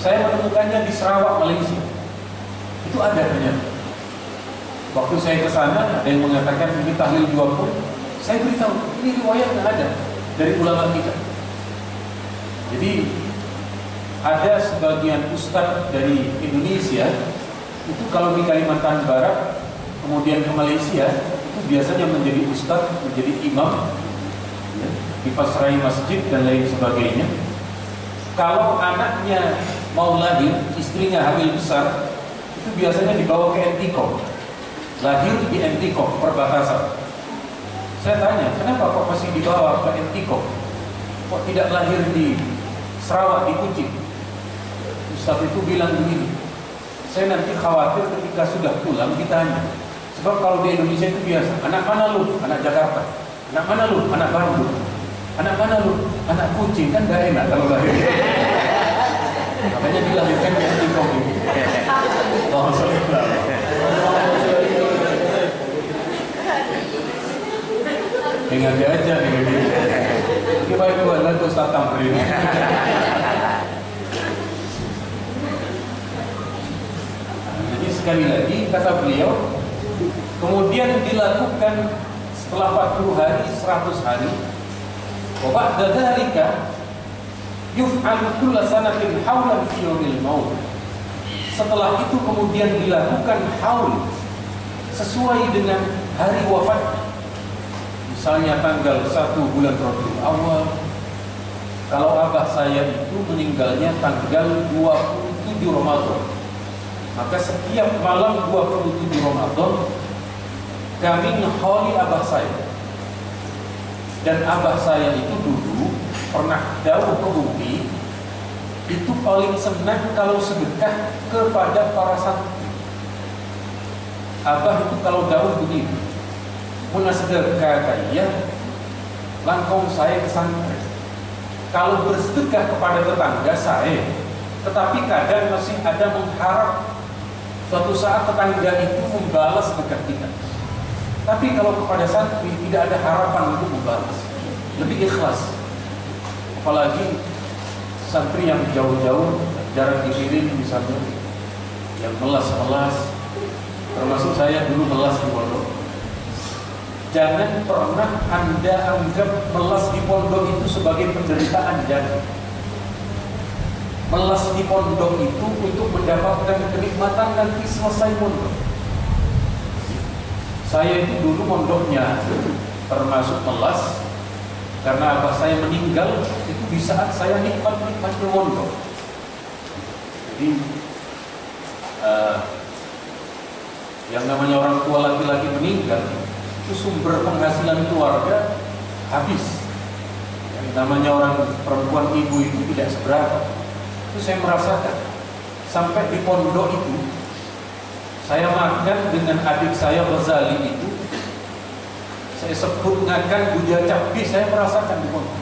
A: Saya menemukannya di Sarawak, Malaysia. Itu ada ternyata. Waktu saya ke sana, ada yang mengatakan ini tahlil 20. Saya beritahu, ini riwayat yang ada dari ulama kita. Jadi ada sebagian ustadz dari Indonesia itu kalau di Kalimantan Barat kemudian ke Malaysia itu biasanya menjadi ustadz, menjadi imam ya, dipasrai masjid dan lain sebagainya. Kalau anaknya mau lahir, istrinya hamil besar, itu biasanya dibawa ke Entikong, lahir di Entikong, perbatasan. Saya tanya, kenapa kok masih dibawa ke Entikong, kok tidak lahir di Sarawak, di Kucing? Ustadz itu bilang begini, saya nanti khawatir ketika sudah pulang ditanya. Sebab kalau di Indonesia itu biasa, anak mana lu? Anak Jakarta. Anak mana lu? Anak Bandung. Anak mana lu? Anak Kucing. Kan gak enak kalau lahir. Makanya dilahirkan di Entikong ini. Dengan dia aja nih. Oke, baik buat lagu Ustaz Tamrin. Jadi sekali lagi kata beliau, kemudian dilakukan setelah 40 hari, 100 hari. Wa ba'da dzalika yuf'alu kulla sanatin haulan fi yaumil maut. Setelah itu kemudian dilakukan haul sesuai dengan hari wafat. Misalnya tanggal 1 bulan Rabiul Awal. Kalau abah saya itu meninggalnya tanggal 27 Ramadan. Maka setiap malam 27 Ramadan kami ngehauli abah saya. Dan abah saya itu dulu pernah dawuh ke bumi, itu paling senang kalau sedekah kepada para santri. Abah itu kalau dawuh begini, mun sedekah kaya langkong saya ke santri. Kalau bersedekah kepada tetangga saya, tetapi kadang masih ada mengharap suatu saat tetangga itu membalas sedekah kita. Tapi kalau kepada santri tidak ada harapan untuk membalas, lebih ikhlas. Apalagi santri yang jauh-jauh, jarang dikirim misalnya, yang melas-melas, termasuk saya dulu melas di pondok. Jangan pernah Anda anggap melas di pondok itu sebagai penderitaan, jangan. Melas di pondok itu untuk mendapatkan kenikmatan nanti selesai pondok. Saya itu dulu mondoknya termasuk melas karena abah saya meninggal itu di saat saya nikmat-nikmatnya mondok. Jadi yang namanya orang tua laki-laki meninggal itu sumber penghasilan keluarga habis.
B: namanya orang perempuan ibu itu tidak seberapa. Itu saya merasakan. Sampai di pondok itu, saya makan dengan adik saya Ghazali itu, saya sebut ngakan buja cabai, saya merasakan di pondok.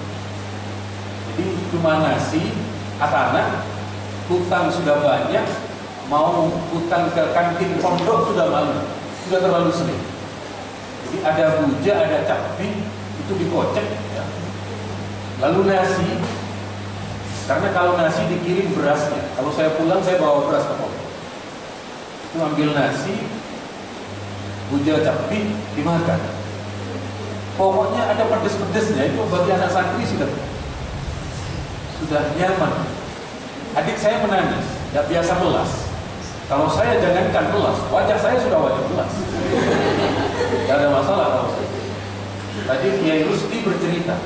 B: Jadi cuma nasi, anak, hutang sudah banyak, mau hutang ke kantin pondok sudah malu, sudah terlalu sering. Jadi ada buja, ada cabai, itu dikocek. Ya. Lalu nasi, karena kalau nasi dikirim berasnya, kalau saya pulang saya bawa beras ke pondok. Itu ambil nasi, buja cabai, dimakan. Pokoknya ada pedes-pedesnya, itu bagi anak santri sudah nyaman. Adik saya menangis, tidak biasa melas. Kalau saya jangankan melas, wajah saya sudah wajah melas. Tidak ada masalah kalau saya. Tadi Kiai Rusdi bercerita,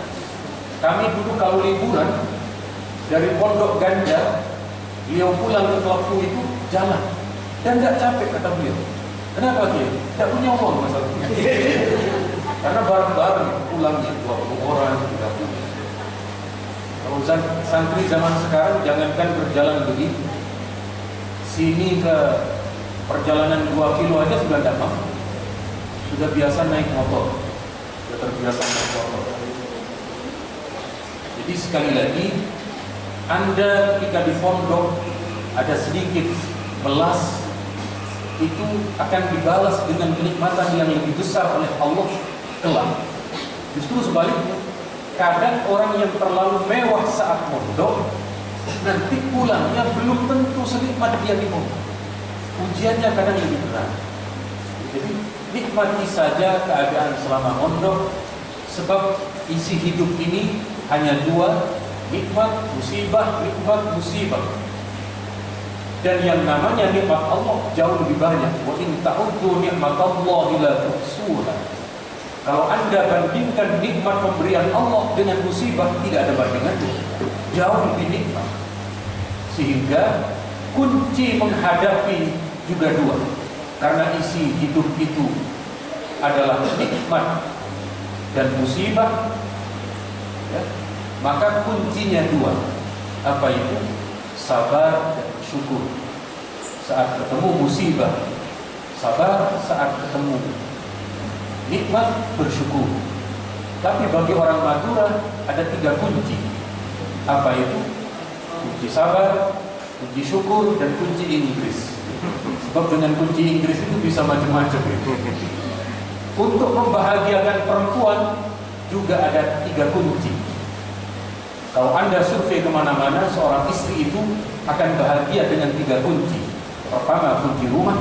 B: kami dulu kalau liburan dari Pondok Ganja, beliau pulang ke Kelapu itu jalan dan tidak capek kata beliau. Kenapa Kiai? Tidak punya uang masalahnya. Karena bareng-bareng pulangnya 20 orang, 30. Kalau santri zaman sekarang jangankan berjalan begitu, sini ke perjalanan 2 kilo aja sudah tidak mampu. Sudah biasa naik motor, sudah terbiasa naik motor. Jadi sekali lagi, Anda ketika di pondok ada sedikit melas, itu akan dibalas dengan kenikmatan yang lebih besar oleh Allah kelak. Justru sebaliknya, kadang orang yang terlalu mewah saat mondok, nanti pulangnya belum tentu senikmat dia di mondok. Ujiannya kadang lebih berat. Jadi nikmati saja keadaan selama mondok, sebab isi hidup ini hanya 2, nikmat musibah, nikmat musibah. Dan yang namanya nikmat Allah jauh lebih banyak. Wa in ta'uddu ni'matallahi la tuhsuha. Kalau Anda bandingkan nikmat pemberian Allah dengan musibah, tidak ada bandingannya. Jauh lebih nikmat. Sehingga kunci menghadapi juga 2. Karena isi hidup itu adalah nikmat dan musibah, ya, maka kuncinya 2. Apa itu? Sabar dan syukur. Saat ketemu musibah, sabar. Saat ketemu nikmat, bersyukur. Tapi bagi orang Madura ada 3 kunci. Apa itu? Kunci sabar, kunci syukur, dan kunci Inggris. Sebab dengan kunci Inggris itu bisa macam-macam. Untuk membahagiakan perempuan juga ada 3 kunci. Kalau Anda survei kemana-mana, seorang istri itu akan bahagia dengan 3 kunci. Pertama, kunci rumah.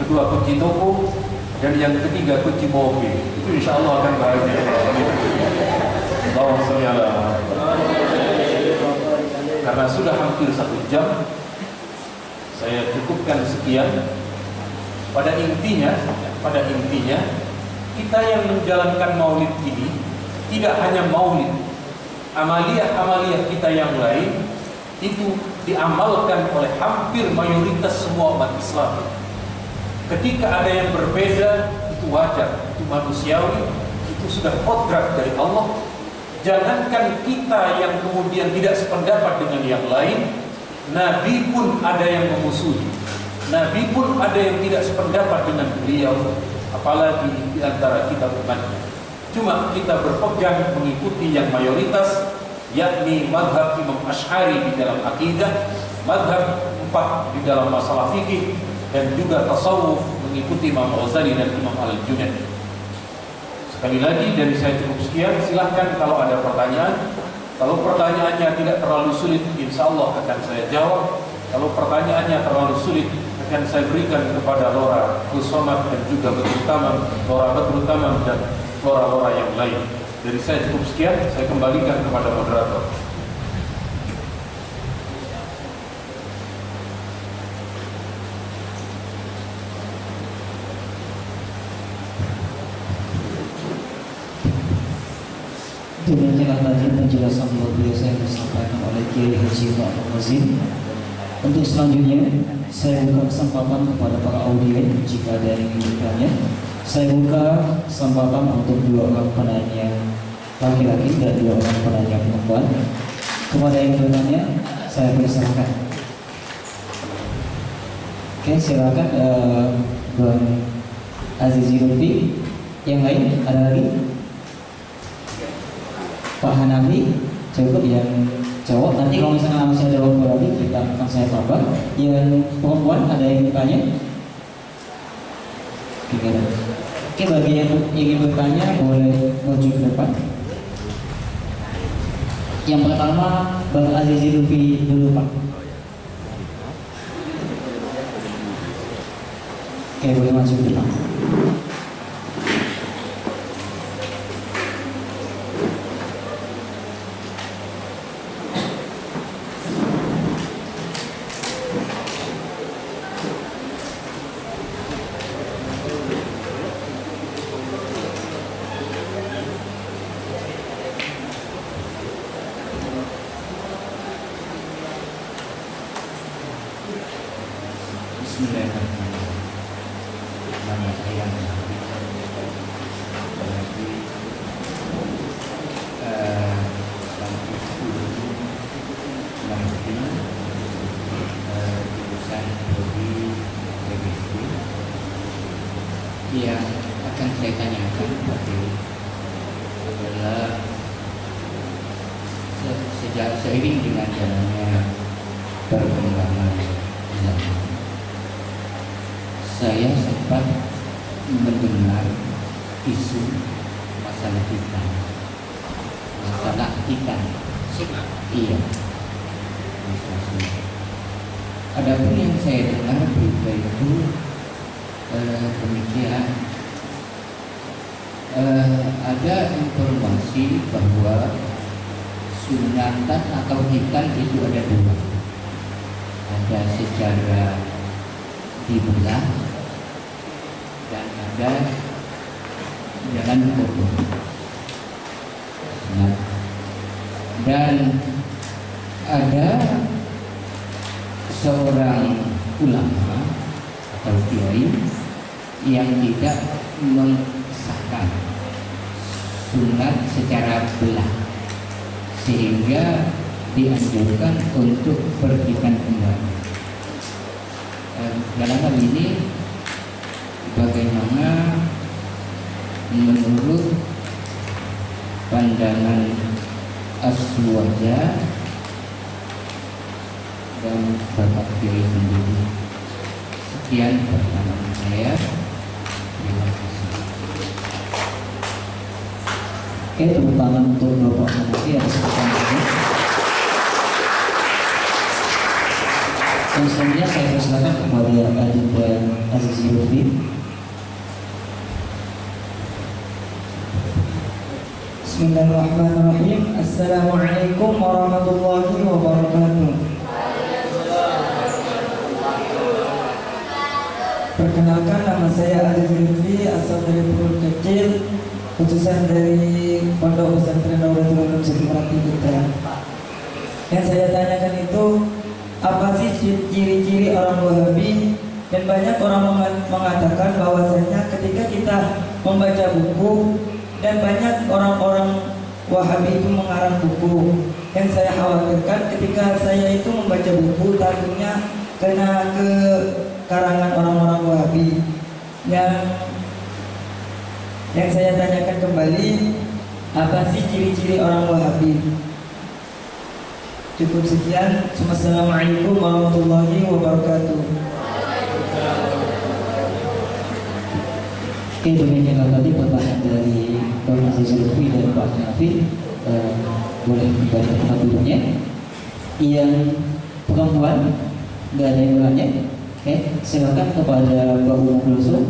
B: Kedua, kunci toko. Dan yang ketiga, kunci mobil. Itu insya Allah akan bahagia. Allahumma sholli ala. Karena sudah hampir 1 jam, saya cukupkan sekian. Pada intinya, kita yang menjalankan maulid ini tidak hanya maulid, amaliyah-amaliyah kita yang lain itu diamalkan oleh hampir mayoritas semua umat Islam. Ketika ada yang berbeda, itu wajar, itu manusiawi, itu sudah kodrat dari Allah. Jangankan kita yang kemudian tidak sependapat dengan yang lain, Nabi pun ada yang memusuhi. Nabi pun ada yang tidak sependapat dengan beliau, apalagi di antara kita umatnya. Cuma kita berpegang mengikuti yang mayoritas, yakni madhab Imam Asy'ari di dalam akidah, madhab 4 di dalam masalah fikih, dan juga tasawuf mengikuti Imam Ghazali dan Imam Al-Junaid. Sekali lagi dari saya cukup sekian. Silahkan kalau ada pertanyaan. Kalau pertanyaannya tidak terlalu sulit, insya Allah akan saya jawab. Kalau pertanyaannya terlalu sulit, akan saya berikan kepada Lora Kusomad dan juga Lora Badrut Tamam dan Lora yang lain. Dari saya cukup sekian. Saya kembalikan kepada moderator.
C: Demikianlah tadi penjelasan luar biasa yang disampaikan oleh Kiai Haji Ma'ruf Mazin. Untuk selanjutnya, saya buka kesempatan kepada para audien jika ada yang ingin bertanya. Saya buka kesempatan untuk 2 orang penanya laki-laki dan 2 orang penanya perempuan. Kepada yang bertanya, saya persilakan. Oke, silakan Bang Azizi Lutfi. Yang lain ada lagi? Pak Hanafi, cukup yang cowok. Nanti kalau misalnya masih ada waktu lagi kita akan saya tambah. Yang perempuan ada yang bertanya? Oke, bagi yang ingin bertanya boleh maju ke depan. Yang pertama Bang Azizi Lutfi dulu, Pak. Oke, boleh maju ke depan.
D: Yang akan saya tanyakan adalah seiring dengan jalannya perkembangan zaman, saya sempat mendengar isu masalah ikan. Iya, adapun yang saya dengar berita itu demikian, ada informasi bahwa sunatan atau hitan itu ada 2. Ada secara dibelah dan ada jalan potong. Dan ada seorang ulama atau kiai yang tidak mengesahkan sunat secara belah, sehingga dianjurkan untuk berhitan kembali. Dalam hal ini bagaimana menurut pandangan Aswaja dan Bapak Kiai sendiri? Sekian pertanyaan saya. Terima kasih.
C: Oke, tepuk tangan untuk Bapak Hanafi atas pertanyaannya. Dan selanjutnya saya persilakan kepada Adinda Azizi Lutfi.
E: Bismillahirrahmanirrahim. Assalamualaikum warahmatullahi wabarakatuh. Perkenalkan, nama saya Azizi Lutfi, asal dari Purul Kecil, khususan dari Pondok Pesantren Nahdlatul Ulum Sidoarjo Putra. Yang saya tanyakan itu, apa sih ciri-ciri orang Wahabi? Dan banyak orang mengatakan bahwasanya ketika kita membaca buku, dan banyak orang-orang Wahabi itu mengarang buku. Yang saya khawatirkan ketika saya itu membaca buku, takutnya kena ke karangan orang-orang Wahabi. Yang saya tanyakan kembali, apa sih ciri-ciri orang Wahabi? Cukup sekian. Assalamualaikum warahmatullahi wabarakatuh.
C: Oke, demikian tadi pertanyaan dari Bapak Azizi Lutfi dan Pak Hanafi. Boleh kembali ke tempat duduknya. Yang perempuan nggak ada yang bertanya. Oke, silakan kepada Mbak Umu Kulsum.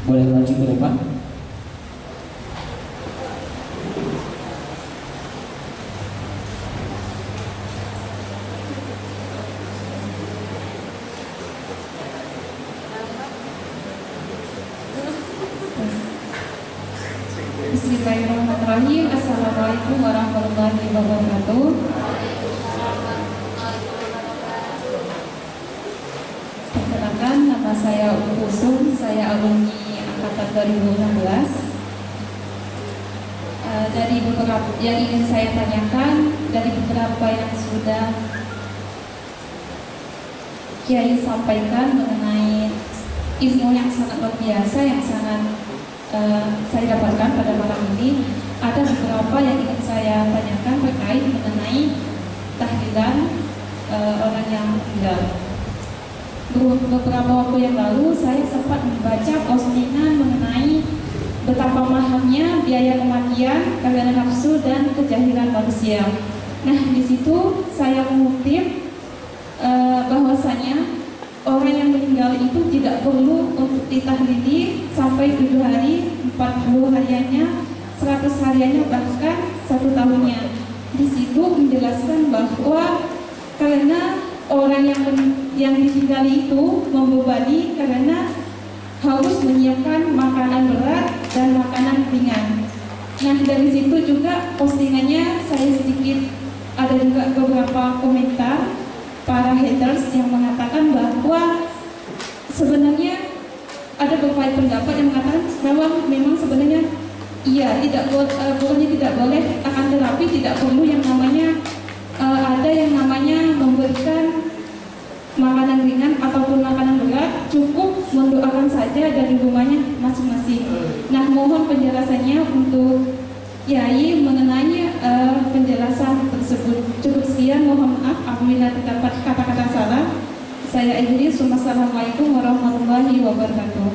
C: Boleh maju ke depan.
F: Bismillahirrahmanirrahim. Assalamualaikum warahmatullahi wabarakatuh. Perkenalkan, nama saya Umu Kulsum, saya alumni angkatan 2016. dari beberapa yang ingin saya tanyakan dari beberapa yang sudah Kiai sampaikan mengenai ilmu yang sangat luar biasa yang sangat saya dapatkan pada malam ini. Ada beberapa yang ingin saya tanyakan terkait mengenai tahlilan orang yang meninggal. Beberapa waktu yang lalu saya sempat membaca postingan mengenai betapa mahalnya biaya kematian karena nafsu dan kejahilan manusia. Nah, di situ saya mengutip bahwasanya orang yang meninggal itu tidak perlu untuk ditahlili sampai 7 hari, 40 hariannya, 100 hariannya, bahkan 1 tahunnya. Di situ menjelaskan bahwa karena orang yang ditinggali itu membebani karena harus menyiapkan makanan berat dan makanan ringan. Nah, dari situ juga postingannya saya sedikit ada juga beberapa komentar para haters yang mengatakan bahwa sebenarnya ada beberapa pendapat yang mengatakan bahwa memang sebenarnya iya bukannya tidak boleh, akan tetapi tidak perlu yang namanya ada yang namanya memberikan makanan ringan ataupun makanan berat, cukup mendoakan saja dari rumahnya masing-masing. Nah, mohon penjelasannya untuk Yai mengenai penjelasan tersebut. Cukup sekian, mohon maaf apabila terdapat kata-kata salah. Saya akhiri. Wassalamualaikum warahmatullahi wabarakatuh.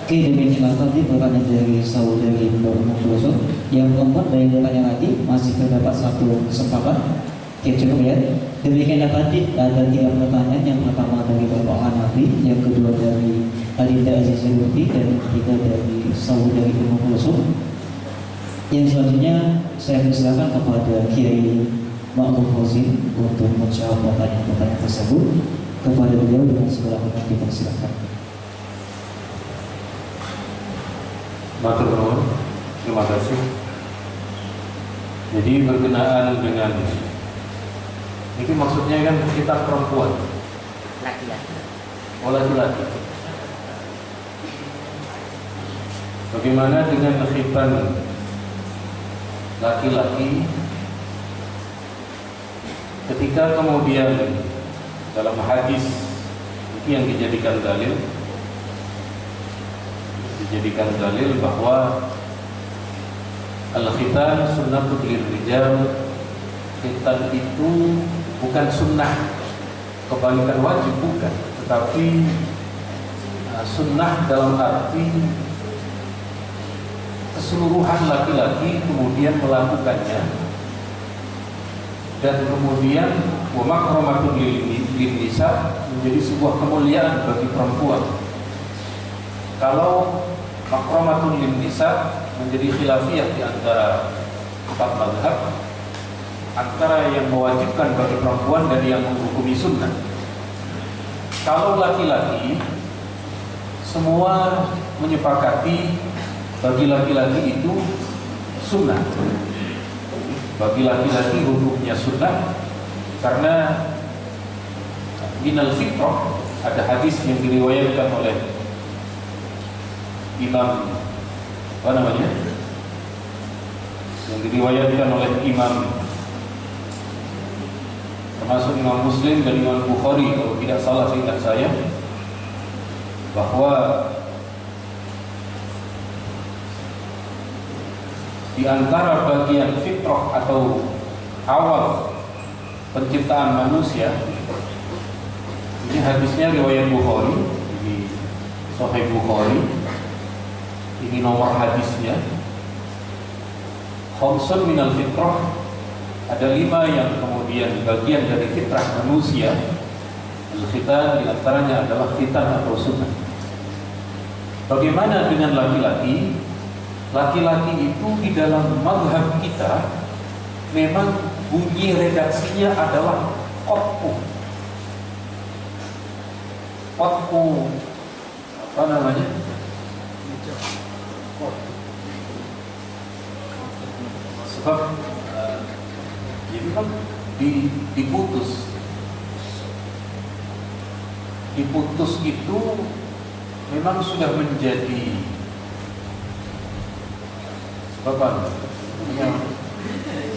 C: Oke, demikian tadi pertanyaan dari saudari Bapak Mudoso. Yang keempat dari pertanyaan lagi masih terdapat satu kesempatan. Oke, cukup ya. Demikian tadi ada 3 pertanyaan. Yang pertama dari Bapak Hanafi, yang kedua dari Adinda Aziz Lutfi, dan yang ketiga dari saudari Bapak Mudoso. Yang selanjutnya saya persilakan kepada Kiai Ma'ruf Hozin untuk menjawab pertanyaan tersebut. Kepada beliau dengan segala hormat dipersilakan.
A: Matur nuwun, terima kasih. Jadi berkenaan dengan ini maksudnya kan kita perempuan,
G: Laki-laki.
A: laki-laki. Bagaimana dengan khitan laki-laki ketika kemudian dalam hadis ini yang dijadikan dalil bahwa al-khitan sunnatul lirrijal. Khitan itu bukan sunnah kebalikan wajib, bukan, tetapi sunnah dalam arti keseluruhan laki-laki kemudian melakukannya, dan kemudian wa makramatun lin nisa menjadi sebuah kemuliaan bagi perempuan. Kalau makramatun lin nisa menjadi khilafiyah di antara 4 mazhab, antara yang mewajibkan bagi perempuan dan yang menghukumi sunnah. Kalau laki-laki, semua menyepakati bagi laki-laki itu sunnah. Bagi laki-laki hukumnya sunnah, karena minal fitrah, ada hadis yang diriwayatkan oleh Imam termasuk Imam Muslim dan Imam Bukhari kalau tidak salah seingat saya, bahwa di antara bagian fitrah atau awal penciptaan manusia, ini hadisnya riwayat Bukhari, di Sahih Bukhari, ini nomor hadisnya, khamsun minal fitrah, ada 5 yang kemudian bagian dari fitrah manusia. Al-khitan diantaranya adalah khitan atau sunnah. Bagaimana dengan laki-laki? Laki-laki itu di dalam mazhab kita memang bunyi redaksinya adalah qat'u. Apa namanya? Sebab jadi kan diputus itu memang sudah menjadi
B: Bapak,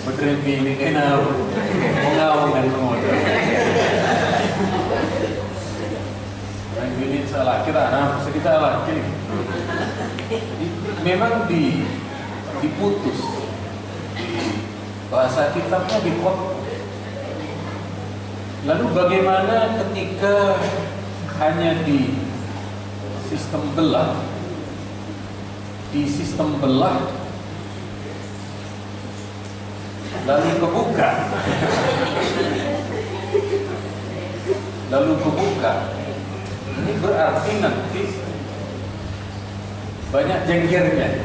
B: berterima ini kena mengawal dan kemudian. Ini salah kita, nah kita laki. Memang diputus di bahasa kitabnya dikot. Lalu bagaimana ketika hanya di sistem belah, lalu kebuka, ini berarti nanti banyak jenggernya.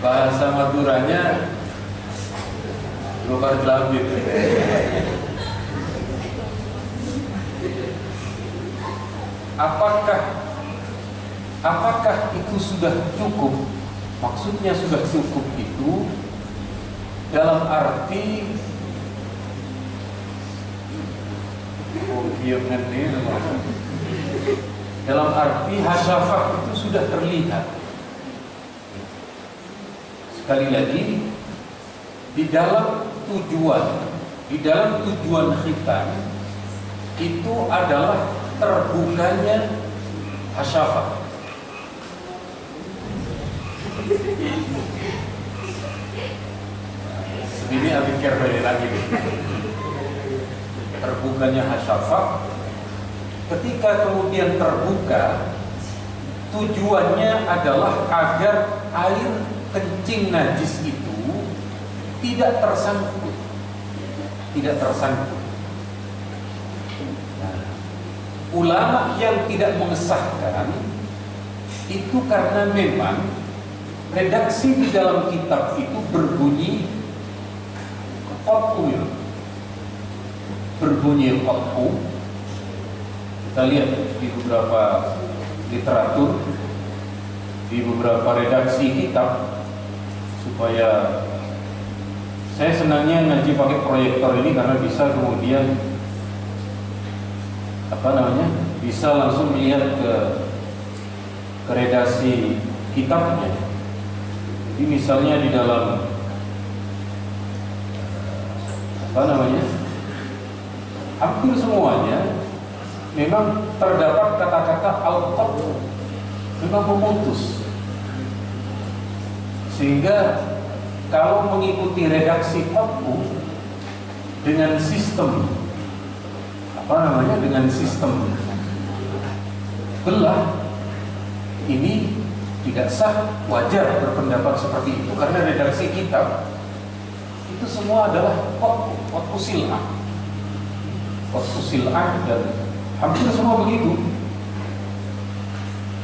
B: Bahasa Maduranya luar jelabit. Apakah itu sudah cukup? Maksudnya sudah cukup itu dalam arti dalam arti hasyafah itu sudah terlihat. Sekali lagi, di dalam tujuan khitan itu adalah terbukanya hasyafah. Ini abikir lagi. Terbukanya hasyafah, ketika kemudian terbuka, tujuannya adalah agar air kencing najis itu tidak tersangkut. Nah, ulama yang tidak mengesahkan itu karena memang redaksi di dalam kitab itu berbunyi qat'u. Kita lihat di beberapa literatur, di beberapa redaksi kitab, supaya saya senangnya ngaji pakai proyektor ini karena bisa kemudian bisa langsung melihat ke redaksi kitabnya. Jadi misalnya di dalam hampir semuanya memang terdapat kata-kata al-qat, memang memutus. Sehingga kalau mengikuti redaksi qat'u dengan sistem belah, ini tidak sah, wajar berpendapat seperti itu karena redaksi kitab itu semua adalah qat'u sil'ah, dan hampir semua begitu.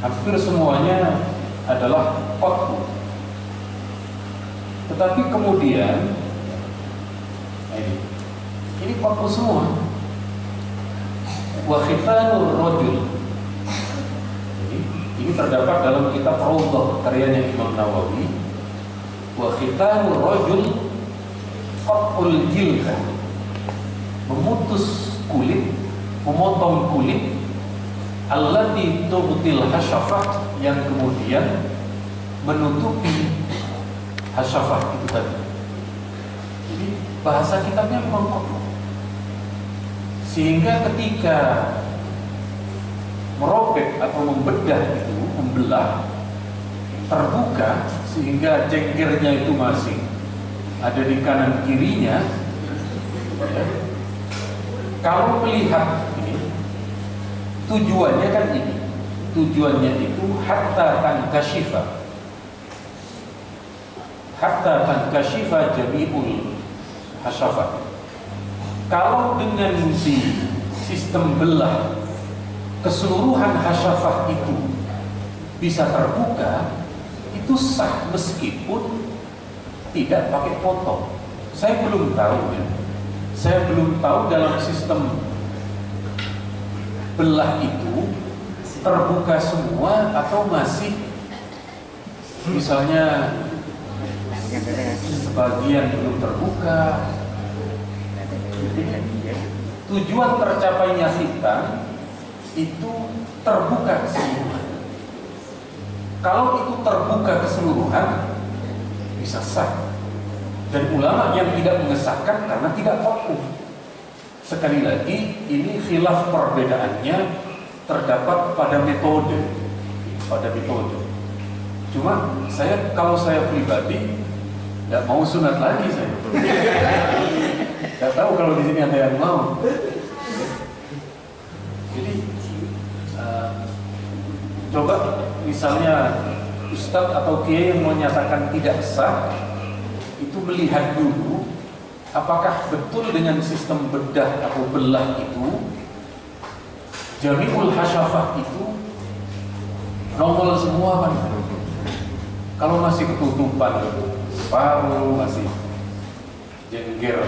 B: Hampir semuanya adalah qat'u. Tetapi kemudian ini qat'u semua. Wa khitanur rajul. Ini terdapat dalam kitab Rawdah karyanya Imam Nawawi. Wa khitanur rajul qat'ul jildah, memutus kulit, memotong kulit, allati tubtil hasyafah, yang kemudian menutupi hasyafah itu tadi. Jadi bahasa kitabnya memang qat'u. Sehingga ketika merobek atau membedah itu, membelah, terbuka sehingga jenggernya itu masih ada di kanan kirinya, ya. Kalau melihat ini, tujuannya kan ini, tujuannya itu hatta tankashifa jami'ul hasyafah. Kalau dengan di sistem belah keseluruhan hasyafah itu bisa terbuka, itu sah meskipun tidak pakai potong. Saya belum tahu ya. Saya belum tahu dalam sistem belah itu terbuka semua atau masih misalnya sebagian belum terbuka. Tujuan tercapainya khitan itu terbuka semua. Kalau itu terbuka keseluruhan, bisa sah. Dan ulama yang tidak mengesahkan karena tidak fokus. Sekali lagi, ini khilaf perbedaannya terdapat pada metode. Cuma kalau saya pribadi nggak mau sunat lagi saya. Nggak tahu kalau di sini ada yang mau. Jadi coba misalnya ustadz atau kiai yang menyatakan tidak sah, itu melihat dulu apakah betul dengan sistem bedah atau belah itu, jami'ul hasyafah itu nongol semua kan. Kalau masih ketutupan paru, masih jengger,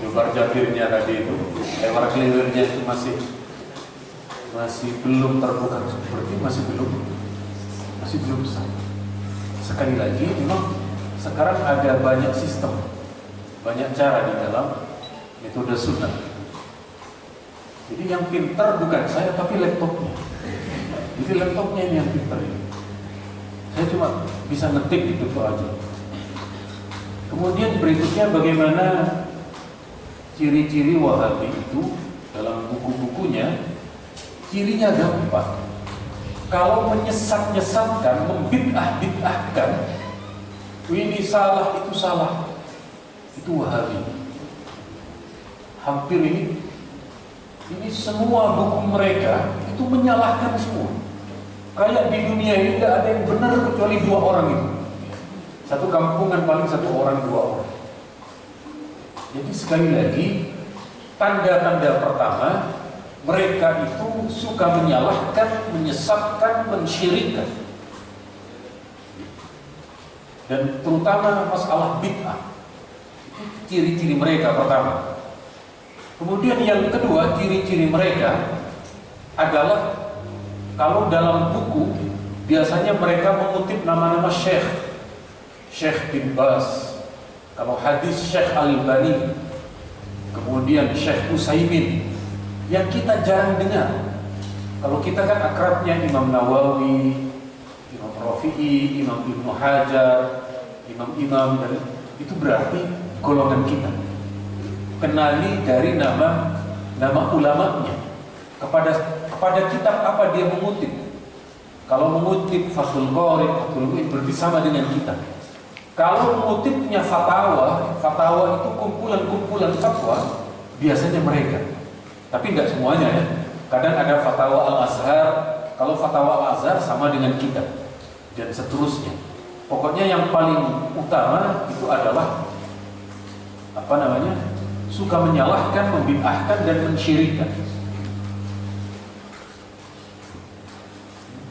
B: jubar jabirnya tadi itu, lebar kelirnya itu masih belum terbuka, seperti masih belum sah. Sekali lagi, memang sekarang ada banyak sistem, banyak cara di dalam metode sunnah. Jadi yang pintar bukan saya, tapi laptopnya. Jadi laptopnya ini yang pintar ini. Saya cuma bisa ngetik itu aja. Kemudian berikutnya bagaimana ciri-ciri Wahabi itu dalam buku-bukunya. Cirinya gampang. Kalau menyesat-nyesatkan, membid'ah-bid'ahkan, ini salah, itu salah, itu Wahabi. Hampir ini semua buku mereka itu menyalahkan semua. Kayak di dunia ini tidak ada yang benar kecuali 2 orang itu. Satu kampungan paling 1 orang 2 orang. Jadi sekali lagi, tanda-tanda pertama, mereka itu suka menyalahkan, menyesatkan, mensyirikkan. Dan terutama masalah bid'ah. Itu ciri-ciri mereka pertama. Kemudian yang kedua, ciri-ciri mereka adalah kalau dalam buku biasanya mereka mengutip nama-nama Syekh bin Baz. Kalau hadis Syekh Al-Albani, kemudian Syekh Utsaimin, yang kita jarang dengar. Kalau kita kan akrabnya Imam Nawawi, Imam Rafi'i, Imam Ibnu Hajar, imam-imam, dan itu berarti golongan kita. Kenali dari nama ulamanya. Kepada kitab apa dia mengutip. Kalau mengutip Fathul Qorib, Fathul Mu'in, berarti sama dengan kita. Kalau mengutipnya fatwa itu kumpulan-kumpulan fatwa, biasanya mereka. Tapi tidak semuanya ya. Kadang ada fatwa Al-Azhar. Kalau fatwa Al-Azhar sama dengan kita, dan seterusnya. Pokoknya yang paling utama itu adalah suka menyalahkan, membid'ahkan, dan mensyirikkan.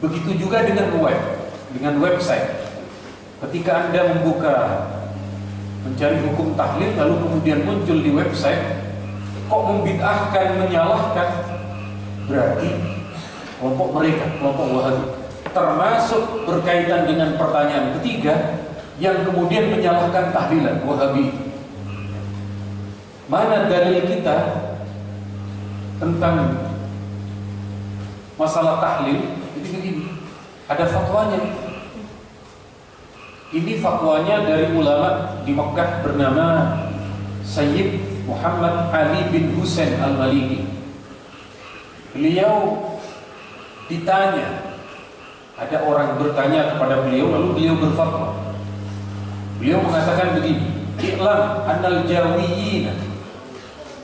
B: Begitu juga dengan website. Ketika Anda mencari hukum tahlil, lalu kemudian muncul di website, kok membid'ahkan, menyalahkan, berarti kelompok Wahabi. Termasuk berkaitan dengan pertanyaan ketiga, yang kemudian menyalahkan tahlilan Wahabi. Mana dalil kita tentang masalah tahlil? Jadi begini, ada fatwanya. Ini fatwanya dari ulama di Mekah bernama Sayyid Muhammad Ali bin Husain Al-Maliki. Beliau ditanya, ada orang bertanya kepada beliau, lalu beliau berfatwa. Beliau mengatakan begini, "I'lam annal Jawiyyin."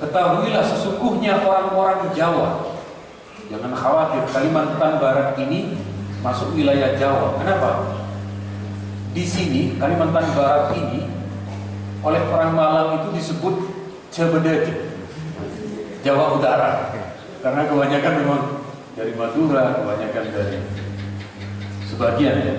B: Ketahuilah sesungguhnya orang-orang Jawa. Jangan khawatir, Kalimantan Barat ini masuk wilayah Jawa. Kenapa? Di sini, Kalimantan Barat ini, oleh orang Malang itu disebut Jabedaji, Jawa Utara. Karena kebanyakan memang dari Madura, kebanyakan dari sebagian ya.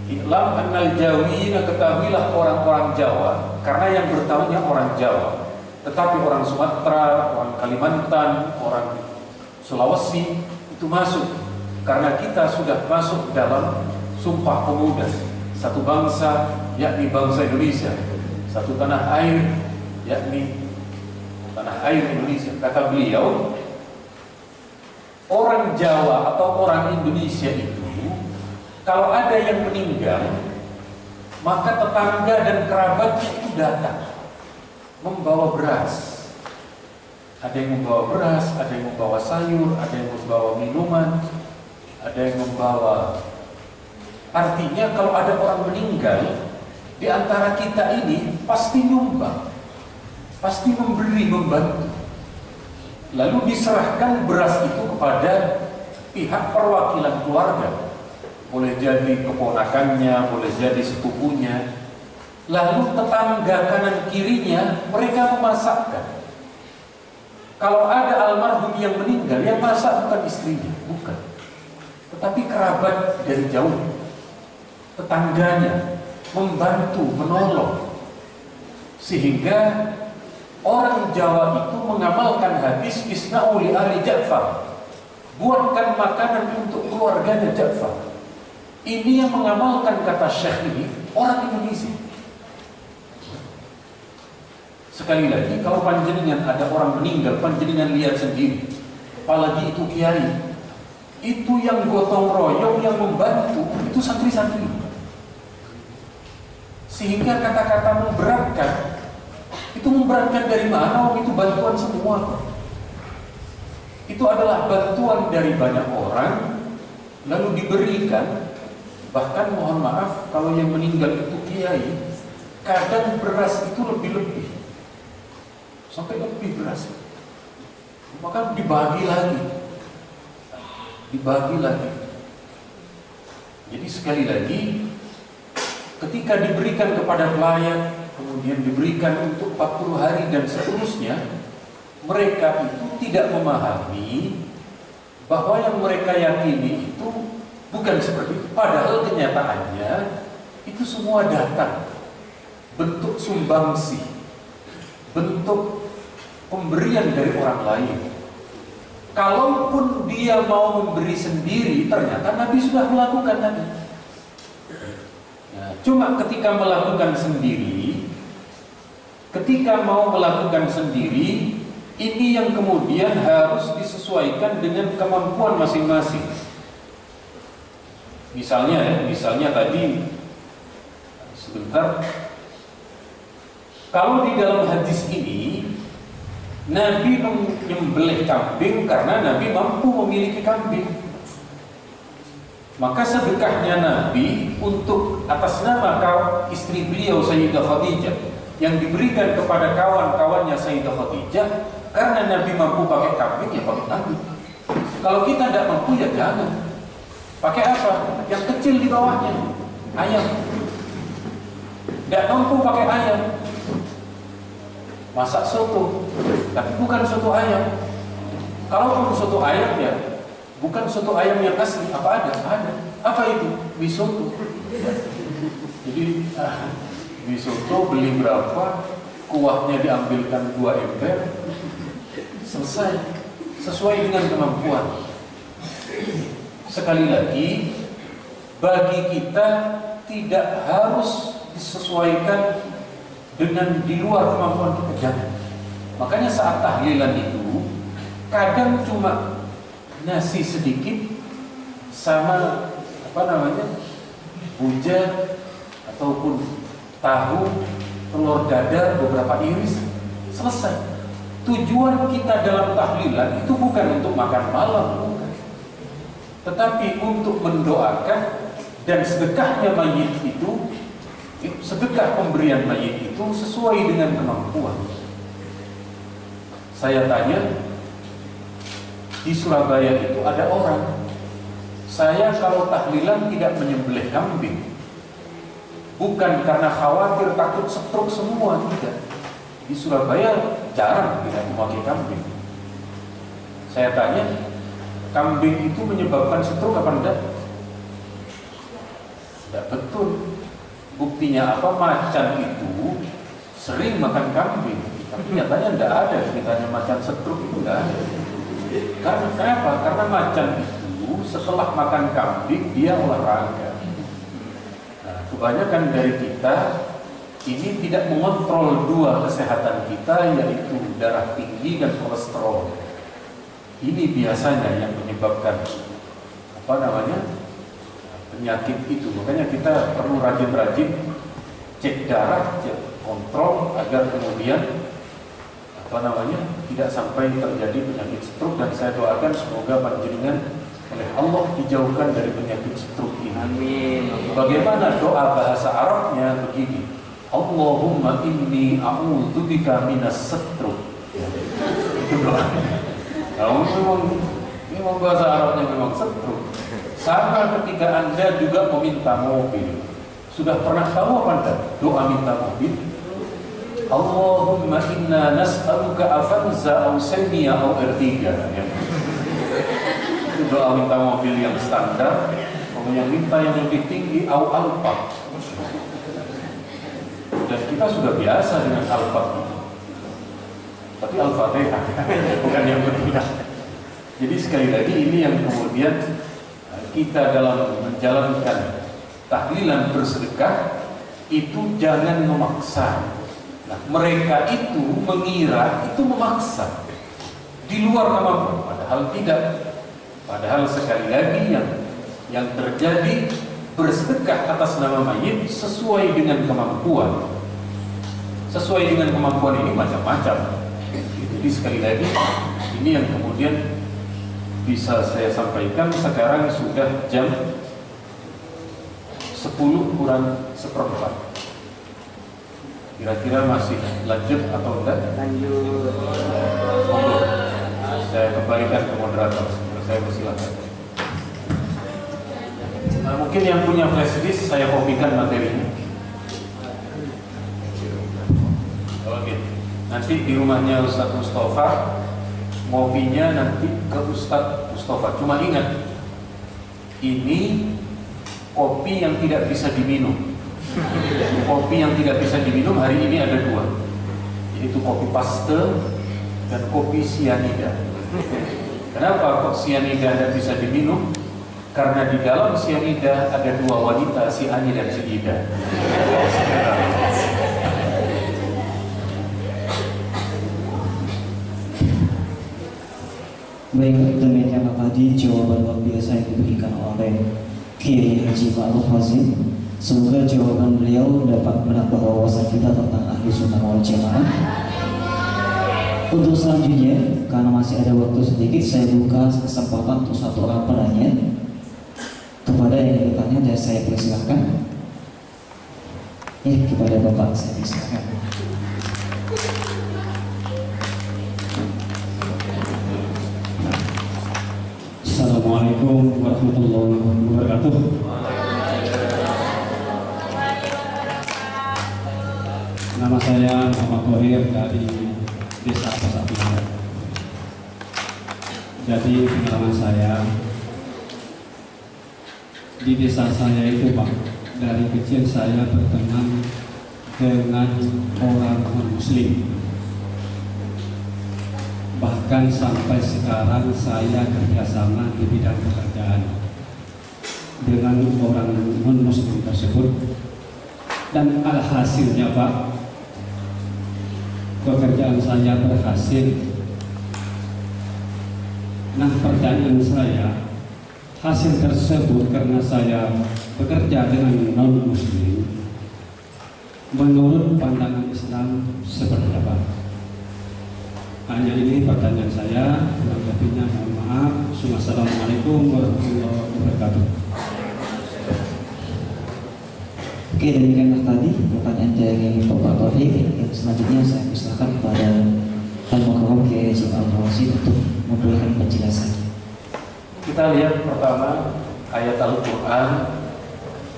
B: I'lam annal Jawiyyin, ketahuilah orang-orang Jawa. Karena yang bertanya orang Jawa. Tetapi orang Sumatera, orang Kalimantan, orang Sulawesi itu masuk. Karena kita sudah masuk dalam Sumpah Pemuda. Satu bangsa, yakni bangsa Indonesia. Satu tanah air, yakni tanah air Indonesia. Kata beliau, orang Jawa atau orang Indonesia itu Kalau ada yang meninggal, maka tetangga dan kerabatnya itu datang membawa beras. Ada yang membawa beras, ada yang membawa sayur, ada yang membawa minuman, ada yang membawa. Artinya kalau ada orang meninggal, di antara kita ini pasti nyumbang, pasti memberi, membantu. Lalu diserahkan beras itu kepada pihak perwakilan keluarga. Boleh jadi keponakannya, boleh jadi sepupunya. Lalu tetangga kanan kirinya mereka memasakkan. Kalau ada almarhum yang meninggal, yang masak bukan istrinya, bukan, tetapi kerabat dari jauh, tetangganya membantu, menolong. Sehingga orang Jawa itu mengamalkan hadis isna'u li ahli Ja'far, buatkan makanan untuk keluarganya Ja'far. Ini yang mengamalkan kata Syekh ini orang Indonesia. Sekali lagi, kalau panjenengan ada orang meninggal, panjenengan lihat sendiri, apalagi itu kiai, itu yang gotong royong, yang membantu itu santri-santri. Sehingga kata-kata memberatkan, itu memberatkan dari mana? Itu bantuan semua. Itu adalah bantuan dari banyak orang, lalu diberikan. Bahkan mohon maaf, kalau yang meninggal itu kiai, kadang beras itu lebih-lebih, sampai lebih beras, maka dibagi lagi. Jadi sekali lagi, ketika diberikan kepada pelayan, kemudian diberikan untuk 40 hari dan seterusnya, mereka itu tidak memahami bahwa yang mereka yakini itu bukan seperti itu. Padahal kenyataannya itu semua datang bentuk sumbangsi, bentuk pemberian dari orang lain. Kalaupun dia mau memberi sendiri, ternyata Nabi sudah melakukan tadi. Nah, cuma ketika melakukan sendiri, ketika mau melakukan sendiri, ini yang kemudian harus disesuaikan dengan kemampuan masing-masing. Misalnya tadi sebentar, kalau di dalam hadis ini Nabi menyembelih kambing karena Nabi mampu memiliki kambing, maka sedekahnya Nabi untuk atas nama istri beliau Sayyidah Khadijah yang diberikan kepada kawan-kawannya Sayyidah Khadijah, karena Nabi mampu pakai kambing, ya pakai kambing. Kalau kita tidak mampu, ya jangan. Pakai apa? Yang kecil di bawahnya, ayam. Tidak mampu pakai ayam, masak soto, tapi bukan soto ayam. Kalaupun soto ayam, ya bukan soto ayam yang asli. Apa ada? Ada. Apa itu? Mie soto. Jadi mie soto beli berapa, kuahnya diambilkan 2 ember, selesai, sesuai dengan kemampuan. Sekali lagi, bagi kita tidak harus disesuaikan dengan di luar kemampuan kita, jangan. Makanya saat tahlilan itu kadang cuma nasi sedikit sama buja ataupun tahu, telur dadar beberapa iris, selesai. Tujuan kita dalam tahlilan itu bukan untuk makan malam, bukan, tetapi untuk mendoakan. Dan sedekahnya mayit itu, sedekah pemberian mayit itu sesuai dengan kemampuan. Saya tanya, di Surabaya itu ada orang, saya kalau tahlilan tidak menyembelih kambing, bukan karena khawatir takut stroke semua, tidak. Di Surabaya jarang tidak memakai kambing. Saya tanya, kambing itu menyebabkan stroke apa enggak? Tidak betul. Buktinya apa? Macan itu sering makan kambing, tapi nyatanya tidak ada ceritanya macan stroke itu, tidak ada. Karena kenapa? Karena macan itu setelah makan kambing dia olahraga. Nah, kebanyakan dari kita ini tidak mengontrol 2 kesehatan kita, yaitu darah tinggi dan kolesterol. Ini biasanya yang menyebabkan
A: penyakit itu. Makanya kita perlu rajin-rajin cek darah, cek kontrol agar kemudian tidak sampai terjadi penyakit stroke. Dan saya doakan semoga panjenengan oleh Allah dijauhkan dari penyakit stroke ini.
G: Amin.
A: Bagaimana doa bahasa Arabnya begini? Allahumma inni a'udzubika minas stroke. Itu doa. Nah, memang bahasa Arabnya memang stroke. Sama ketika Anda juga meminta mobil. Sudah pernah tahu apa Anda? Doa minta mobil. Allahumma inna nas'aluka afanza au semiya au ertiga. Ya. Itu doa minta mobil yang standar. Kalau yang minta yang lebih tinggi au alfa. Dan kita sudah biasa dengan alfa itu. Tapi Al-Fatihah bukan yang berpindah. Jadi sekali lagi ini yang kemudian kita dalam menjalankan tahlilan bersedekah itu jangan memaksa. Nah, mereka itu mengira itu memaksa di luar kemampuan, padahal tidak. Padahal sekali lagi yang terjadi bersedekah atas nama mayit sesuai dengan kemampuan. Sesuai dengan kemampuan ini macam-macam. Jadi sekali lagi ini yang kemudian bisa saya sampaikan. Sekarang sudah jam 10 kurang seperempat. Kira-kira masih lanjut atau enggak?
G: Lanjut.
A: Monggo. Saya kembalikan ke moderator. Saya persilakan. Nah, mungkin yang punya flash disk saya kopikan materinya. Oke. Nanti di rumahnya Ustadz Mustafa, ngopinya nanti ke Ustadz Mustafa. Cuma ingat, ini kopi yang tidak bisa diminum. Kopi yang tidak bisa diminum hari ini ada 2, yaitu kopi paste dan kopi sianida. Kenapa kok sianida tidak bisa diminum? Karena di dalam sianida ada 2 wanita, si Ani dan si Ida.
C: Baik, demikianlah tadi jawaban luar biasa yang diberikan oleh Kiai Haji Ma'ruf Hazim. Semoga jawaban beliau dapat menambah wawasan kita tentang ahli sunnah wal jamaah. Untuk selanjutnya, karena masih ada waktu sedikit, saya buka kesempatan untuk 1 orang penanya. Kepada yang bertanya, dan saya persilakan. Kepada Bapak saya persilakan.
H: Assalamualaikum warahmatullahi wabarakatuh. Nama saya Muhammad Kohir dari Desa Pasapian. Jadi pengalaman saya di desa saya itu Pak, dari kecil saya berteman dengan orang non-muslim. Bahkan sampai sekarang saya kerjasama di bidang pekerjaan dengan orang non-muslim tersebut. Dan alhasilnya Pak, pekerjaan saya berhasil. Nah, pertanyaan saya, hasil tersebut karena saya bekerja dengan non-muslim, menurut pandangan Islam seperti apa? Hanya ini pertanyaan saya. Kurang lebihnya mohon maaf. Assalamualaikum warahmatullahi wabarakatuh.
C: Oke, demikianlah tadi pertanyaan dari Bapak Taufik. Yang selanjutnya saya persilakan kepada Al-Mukarram Kiai Haji Ma'ruf Hazim untuk memberikan penjelasan.
A: Kita lihat pertama ayat Al-Quran.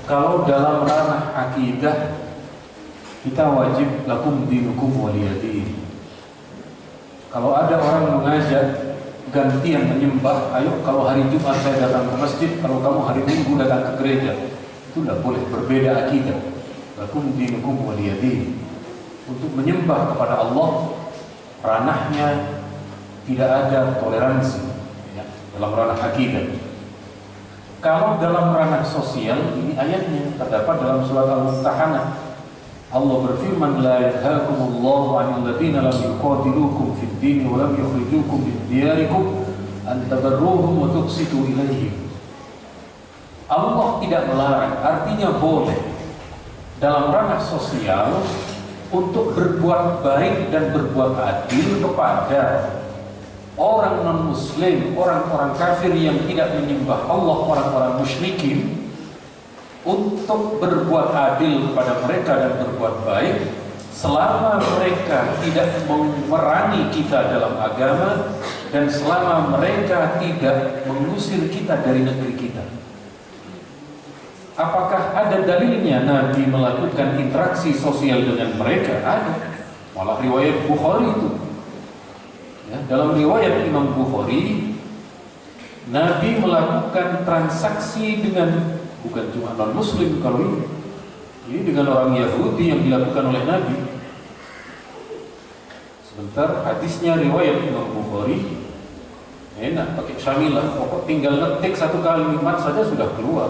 A: Kalau dalam ranah akidah, kita wajib lakum dinukum waliyadin. Kalau ada orang mengajak gantian menyembah, ayo kalau hari Jumat saya datang ke masjid, kalau kamu hari Minggu datang ke gereja, itu tidak boleh, berbeda akidah. Lakum dinukum waliyadin. Untuk menyembah kepada Allah, ranahnya tidak ada toleransi ya, dalam ranah akidah. Kalau dalam ranah sosial, ini ayatnya terdapat dalam surat Al-Mumtahanah. Allah berfirman, la yanhaakumullahu 'anil ladzina lam yuqatilukum fid din wa lam yukhrijukum min diyarikum an tabarruhum wa tuqsitu ilaihim.
B: Allah tidak melarang, artinya boleh dalam ranah sosial untuk berbuat baik dan berbuat adil kepada orang non-muslim, orang-orang kafir yang tidak menyembah Allah, orang-orang musyrikin, untuk berbuat adil kepada mereka dan berbuat baik selama mereka tidak memerangi kita dalam agama dan selama mereka tidak mengusir kita dari negeri kita. Apakah ada dalilnya Nabi melakukan interaksi sosial dengan mereka? Ada. Malah riwayat Bukhari itu. Ya, dalam riwayat Imam Bukhari, Nabi melakukan transaksi dengan bukan cuma non-muslim kalau ini dengan orang Yahudi yang dilakukan oleh Nabi. Sebentar, hadisnya riwayat Imam Bukhari. Enak pakai syamilah, pokok tinggal ngetik satu kalimat saja sudah keluar.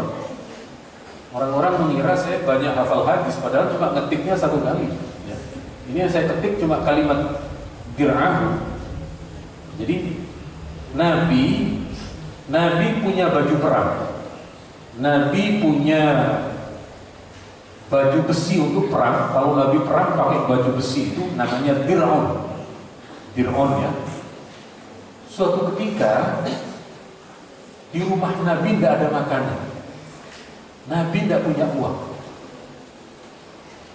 B: Orang-orang mengira saya banyak hafal hadis, padahal cuma ngetiknya satu kali. Ya. Ini yang saya ketik cuma kalimat dir'ahu. Jadi Nabi punya baju perang. Nabi punya baju besi untuk perang. Kalau Nabi perang pakai baju besi itu namanya dir'on. Dir'on ya. Suatu ketika di rumah Nabi tidak ada makanan. Nabi tidak punya uang.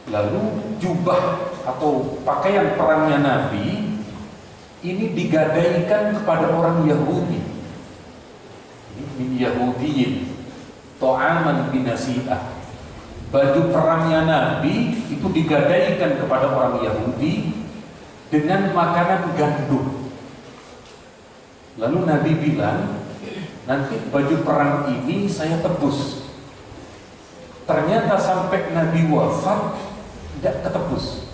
B: Lalu jubah atau pakaian perangnya Nabi ini digadaikan kepada orang Yahudi. Min Yahudiyin to'aman binasi'ah. Baju perangnya Nabi itu digadaikan kepada orang Yahudi dengan makanan gandum. Lalu Nabi bilang, nanti baju perang ini saya tebus. Ternyata sampai Nabi wafat tidak ketebus.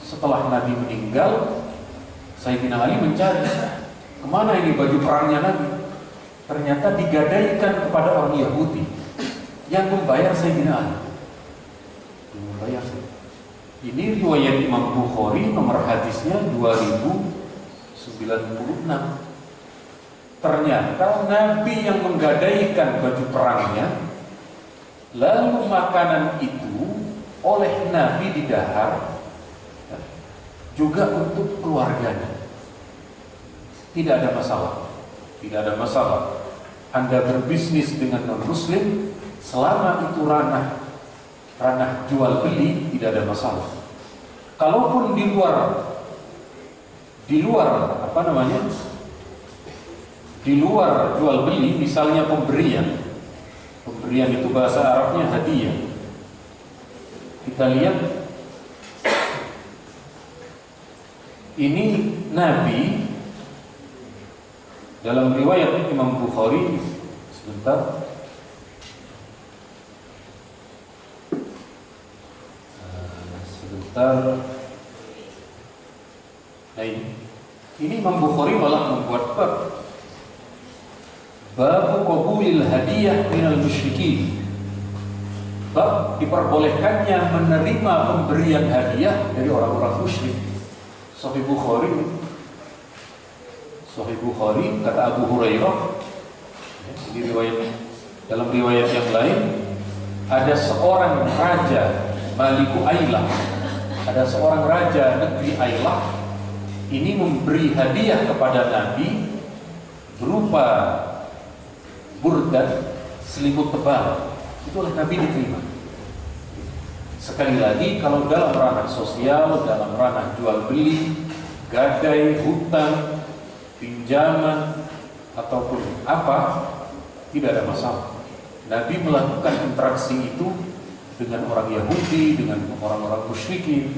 B: Setelah Nabi meninggal, Sayyidina Ali mencari kemana ini baju perangnya Nabi. Ternyata digadaikan kepada orang Yahudi yang membayar Sayyidina Ali. Yang membayar. Ini riwayat Imam Bukhari, nomor hadisnya 2096. Ternyata Nabi yang menggadaikan baju perangnya, lalu makanan itu oleh Nabi didahar juga untuk keluarganya. Tidak ada masalah. Tidak ada masalah. Anda berbisnis dengan non-muslim, selama itu ranah jual beli, tidak ada masalah. Kalaupun di luar jual beli, misalnya pemberian itu bahasa Arabnya hadiah. Kita lihat ini Nabi dalam riwayat Imam Bukhari. Sebentar. Nah ini Imam Bukhari malah membuat bab qabulil hadiyah minal musyrikin. Bab diperbolehkannya menerima pemberian hadiah dari orang-orang musyrik. Sahih Bukhari kata Abu Hurairah. Ini dalam riwayat yang lain ada seorang raja Maliku Ailah. Ada seorang raja negeri Ailah ini memberi hadiah kepada Nabi berupa burdan, selimut tebal. Itu oleh Nabi diterima. Sekali lagi, kalau dalam ranah sosial, dalam ranah jual beli, gadai, hutang, pinjaman ataupun apa, tidak ada masalah. Nabi melakukan interaksi itu dengan orang Yahudi, dengan orang-orang musyrikin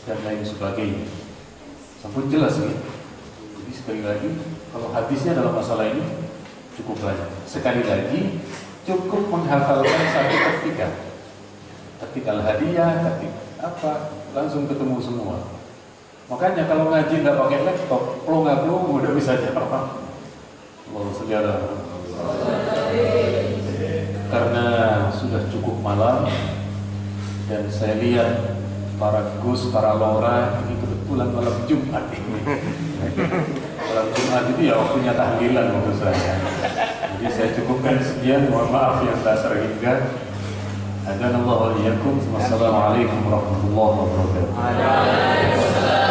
B: dan lain sebagainya. Sampai jelas ya. Jadi sekali lagi, kalau hadisnya dalam masalah ini cukup banyak. Sekali lagi, cukup menghafalkan satu ketik hadiah, ketik apa, langsung ketemu semua. Makanya kalau ngaji nggak pakai laptop, plong udah bisa jawab. Allah saudara. Karena sudah cukup malam dan saya lihat para Gus, para Lora ini kebetulan malam Jumat ini. Malam Jumat itu ya waktunya tahlilan menurut saya.
A: Jadi saya cukupkan sekian. Mohon maaf yang tak terhingga. Adanallahu wa iyyakum. Wassalamualaikum warahmatullahi wabarakatuh.